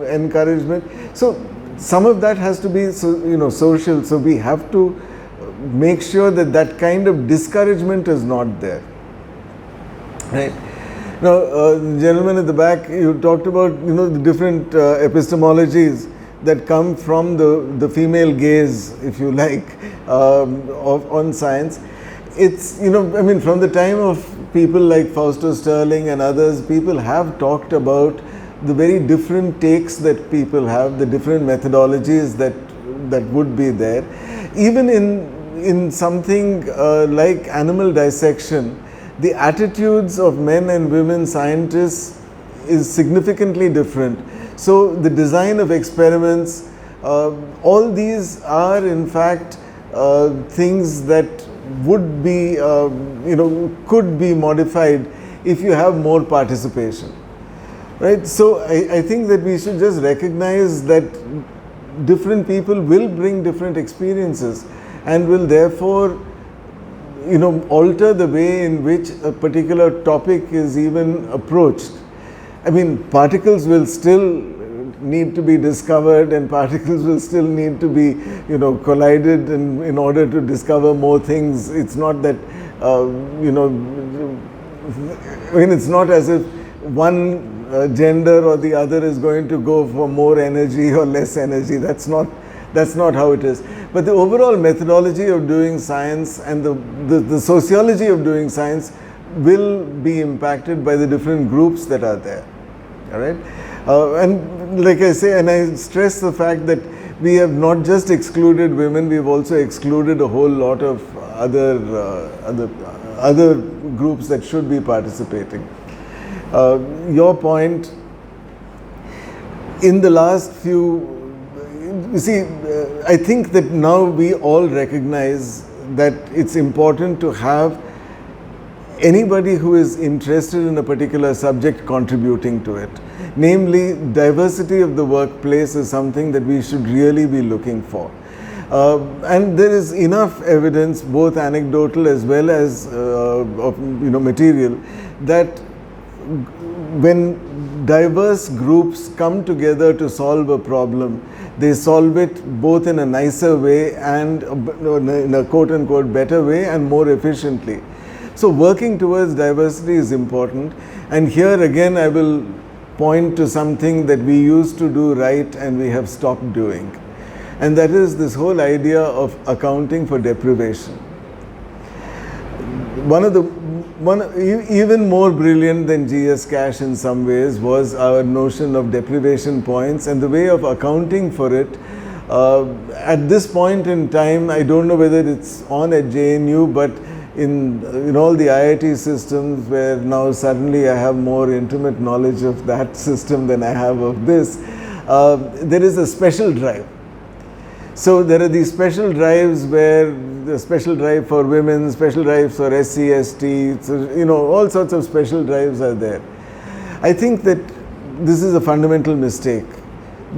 encouragement. So some of that has to be social. So we have to make sure that that kind of discouragement is not there. Right. Now, gentlemen at the back, you talked about the different epistemologies that come from the female gaze, if you like, on science. It's from the time of people like Fausto Sterling and others, people have talked about the very different takes that people have, the different methodologies that would be there. Even in something like animal dissection, the attitudes of men and women scientists is significantly different. So the design of experiments, all these are in fact things that would be, could be modified if you have more participation. Right? So I think that we should just recognize that different people will bring different experiences and will therefore alter the way in which a particular topic is even approached. I mean, particles will still need to be discovered, and particles will still need to be collided in order to discover more things. It's not that it's not as if one gender or the other is going to go for more energy or less energy. That's not how it is. But the overall methodology of doing science and the sociology of doing science will be impacted by the different groups that are there. All right? And like I say, and I stress the fact that we have not just excluded women, we've also excluded a whole lot of other groups that should be participating. Your point, in the last few, you see, I think that now we all recognize that it's important to have anybody who is interested in a particular subject contributing to it. Namely, diversity of the workplace is something that we should really be looking for. And there is enough evidence, both anecdotal as well as material, that when diverse groups come together to solve a problem, they solve it both in a nicer way and in a quote-unquote better way and more efficiently. So working towards diversity is important, and here again I will point to something that we used to do right and we have stopped doing, and that is this whole idea of accounting for deprivation. Even more brilliant than GS Cash in some ways was our notion of deprivation points and the way of accounting for it. At this point in time, I don't know whether it's on at JNU, but in all the IIT systems where now suddenly I have more intimate knowledge of that system than I have of this, there is a special drive. So there are these special drives where the special drive for women, special drives for SC, ST, so, you know, all sorts of special drives are there. I think that this is a fundamental mistake.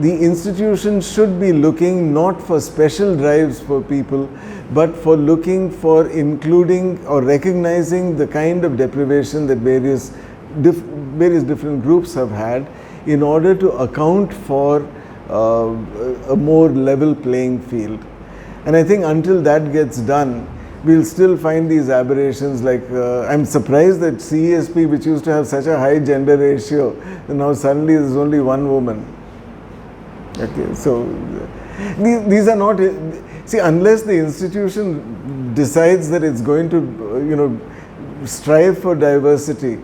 The institution should be looking not for special drives for people, but for looking for including or recognizing the kind of deprivation that various different groups have had in order to account for a more level playing field. And I think until that gets done, we'll still find these aberrations like, I'm surprised that CESP, which used to have such a high gender ratio, and now suddenly there's only one woman. Okay, so these are not, see, unless the institution decides that it's going to, you know, strive for diversity,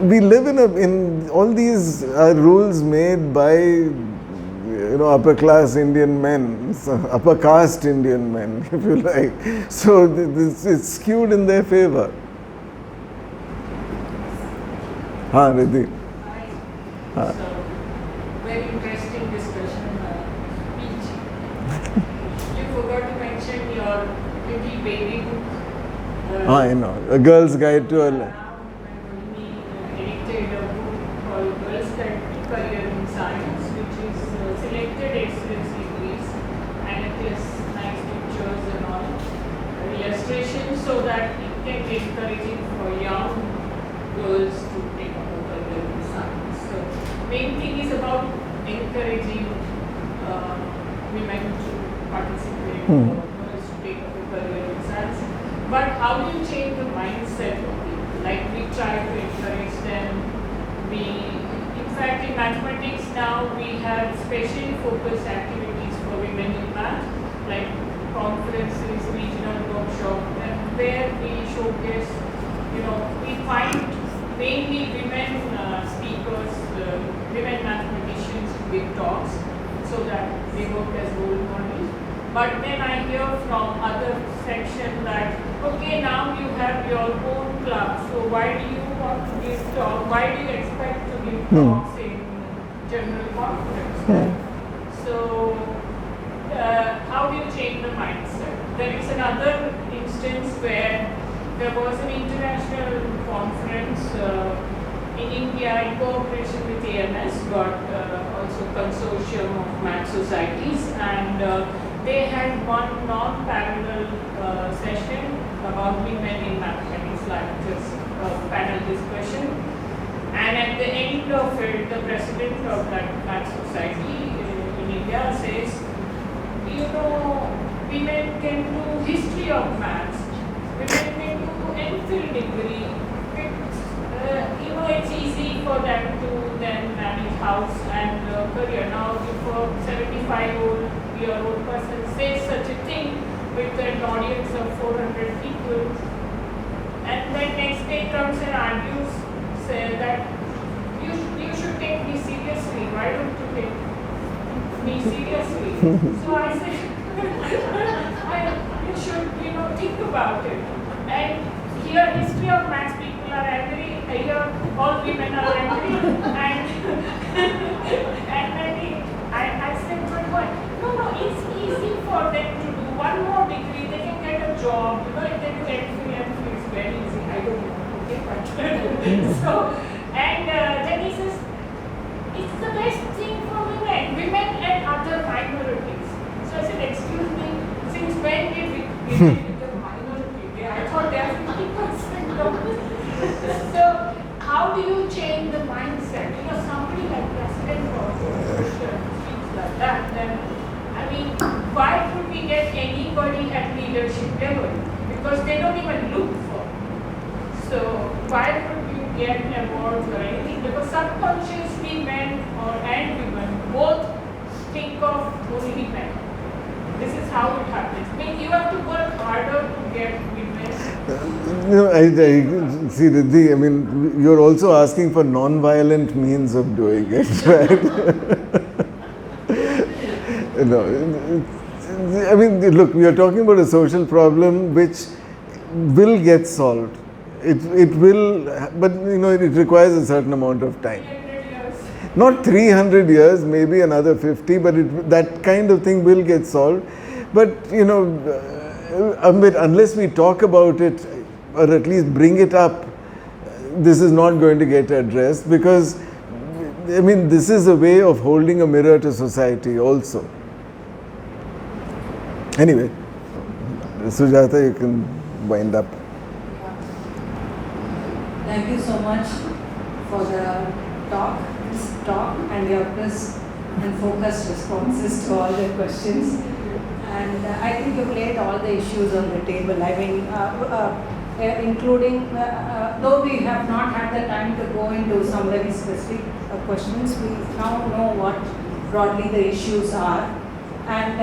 we live in all these are rules made by, you know, upper class Indian men, so upper caste Indian men, if you like. So it's skewed in their favor. Riddhi. Hi. So, very interesting discussion. You forgot to mention your little baby book. I know. A Girl's Guide to a Life. Edited a book called Girls' Guide to Career in Science, which is selected excellence degrees, and it is nice pictures and all illustrations so that it can be encouraging for young girls to take up a career in science. So, main thing is about encouraging women to participate or girls to take up a career in science. But how do you change the mindset of people? Like we try to encourage them. In fact, in mathematics now we have specially focused activities for women in math, like conferences, regional workshops, and where we showcase, you know, we find mainly women speakers, women mathematicians who give talks so that they work as role models. But then I hear from other section that, okay, now you have your own club, so why do you want to give talk? Why do you expect to give talks in general conference? So, how do you change the mindset? There is another instance where there was an international conference in India in cooperation with AMS, got also consortium of math societies, and they had one non-parallel session about women in mathematics, like just a panel discussion. And at the end of it, the president of that math society in India says, you know, women can do history of maths, women can do MPhil degree. You know, it's easy for them to then manage house and career. Now, if a 75-year-old person says such a thing with an audience of 400 people, and then next day comes and argues, say that you should take me seriously. Why don't you take me seriously? So I said, you should, you know, think about it. And here, history of maths people are angry. Here, all women are angry, and then I said, but what? No, it's easy for them to do one more degree. They can get a job. You know, if they do MPhil, it's very easy. I don't know. Okay, but so, and then he says, it's the best thing for women and other minorities. So I said, excuse me, since when did we become minority? I thought they are 50% of this. So, how do you change the mindset? You know, somebody like President of speaks like that, then, I mean, why could we get anybody at leadership level? Because they don't even look for it. So, why could you get awards or anything? Because subconsciously men and women both think of only men. This is how it happens. I mean, you have to work harder to get women. No, I see, Riddhi, I mean, you're also asking for non-violent means of doing it, right? No, I mean, look, we are talking about a social problem which will get solved. It will, but you know, it requires a certain amount of time. Not 300 years, maybe another 50, but that kind of thing will get solved. But, you know, unless we talk about it, or at least bring it up, this is not going to get addressed, because, I mean, this is a way of holding a mirror to society also. Anyway, Sujatha, you can wind up. Thank you so much for the talk and your crisp and focused responses to all the questions. And I think you laid all the issues on the table. I mean, including, though we have not had the time to go into some very specific questions, we now know what broadly the issues are. And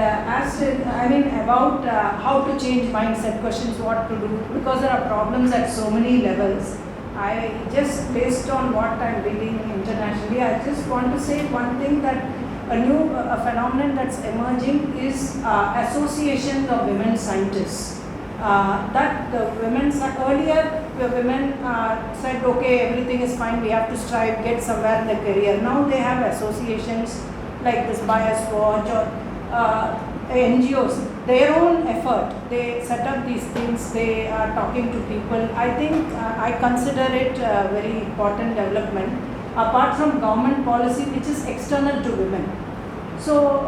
about how to change mindset, questions, what to do, because there are problems at so many levels. I just, based on what I'm reading internationally, I just want to say one thing, that a phenomenon that's emerging is associations of women scientists. That the earlier women said, okay, everything is fine, we have to strive, get somewhere in the career. Now they have associations like this Bias Watch or NGOs, their own effort, they set up these things, they are talking to people. I think I consider it a very important development, apart from government policy which is external to women. So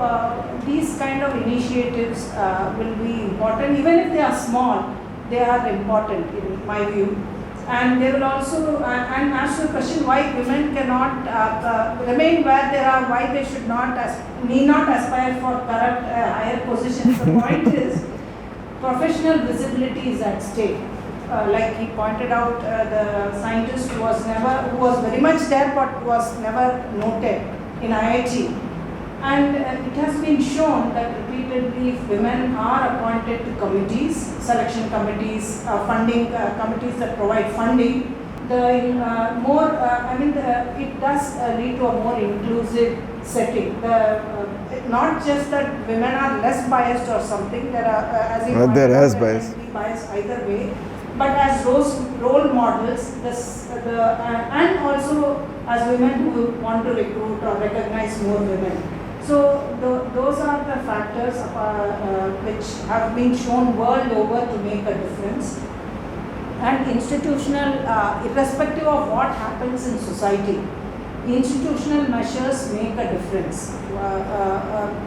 these kind of initiatives will be important, even if they are small, they are important in my view. And they will also, and ask the question why women cannot remain where they are, why they should not, need not aspire for corrupt higher positions. The point is, professional visibility is at stake. Like he pointed out, the scientist who was very much there but was never noted in IIT. And it has been shown that repeatedly, if women are appointed to committees, selection committees, funding committees that provide funding, it does lead to a more inclusive setting. Not just that women are less biased or something, there are, as you pointed out, as biased either way, but as role models, and also as women who want to recruit or recognize more women. So those are the factors which have been shown world over to make a difference. And institutional, irrespective of what happens in society, institutional measures make a difference.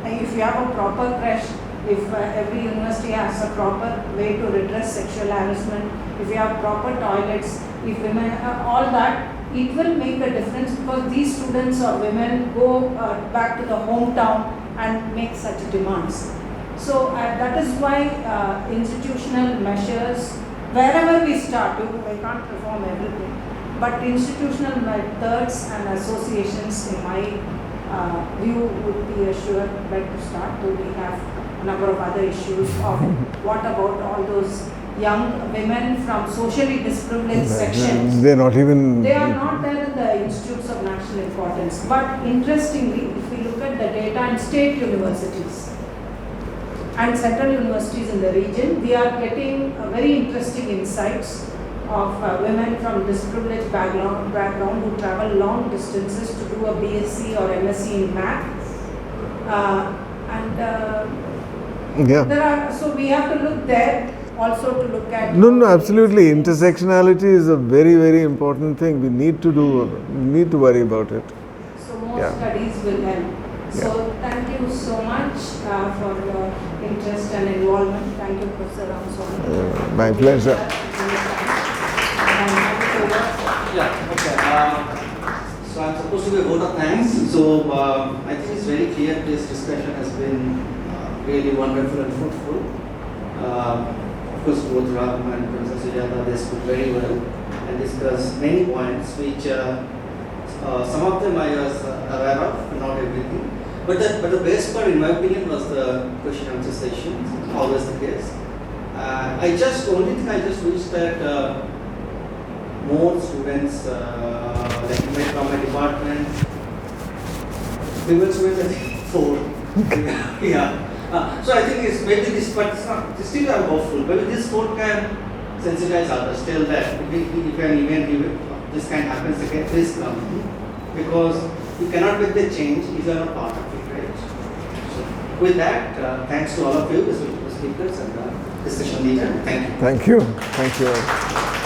If you have a proper creche, if every university has a proper way to redress sexual harassment, if you have proper toilets, if women, all that, it will make a difference, because these students or women go back to the hometown and make such demands. So that is why institutional measures, wherever we start, we can't perform everything, but institutional methods and associations, in my view, would be a sure bet to start. So we have a number of other issues of what about all those young women from socially disprivileged sections. They are not there in the institutes of national importance. But interestingly, if we look at the data in state universities and central universities in the region, we are getting very interesting insights of women from disprivileged background who travel long distances to do a BSc or MSc in math. So we have to look there. Also to look at... No, absolutely. Intersectionality is a very, very important thing. We need to worry about it. So more studies will help. So thank you so much for your interest and involvement. Thank you, Professor Ramaswamy. My pleasure. So I'm supposed to be a vote of thanks. So I think it's very clear this discussion has been really wonderful and fruitful. Of course, both Ram and Professor Sujatha, they spoke very well and discussed many points which some of them I was aware of, but not everything. But the best part, in my opinion, was the question and answer session, always the case. Only thing I just wish that more students, like from my department, female students, I think 4. So I think it's maybe this, but still I'm hopeful. Maybe this 4 can sensitize others. Tell that if an event this kind happens again, please come, because you cannot make the change if you are not part of it, right? So with that, thanks to all of you, the speakers and the discussion leader. Thank you. Thank you. Thank you.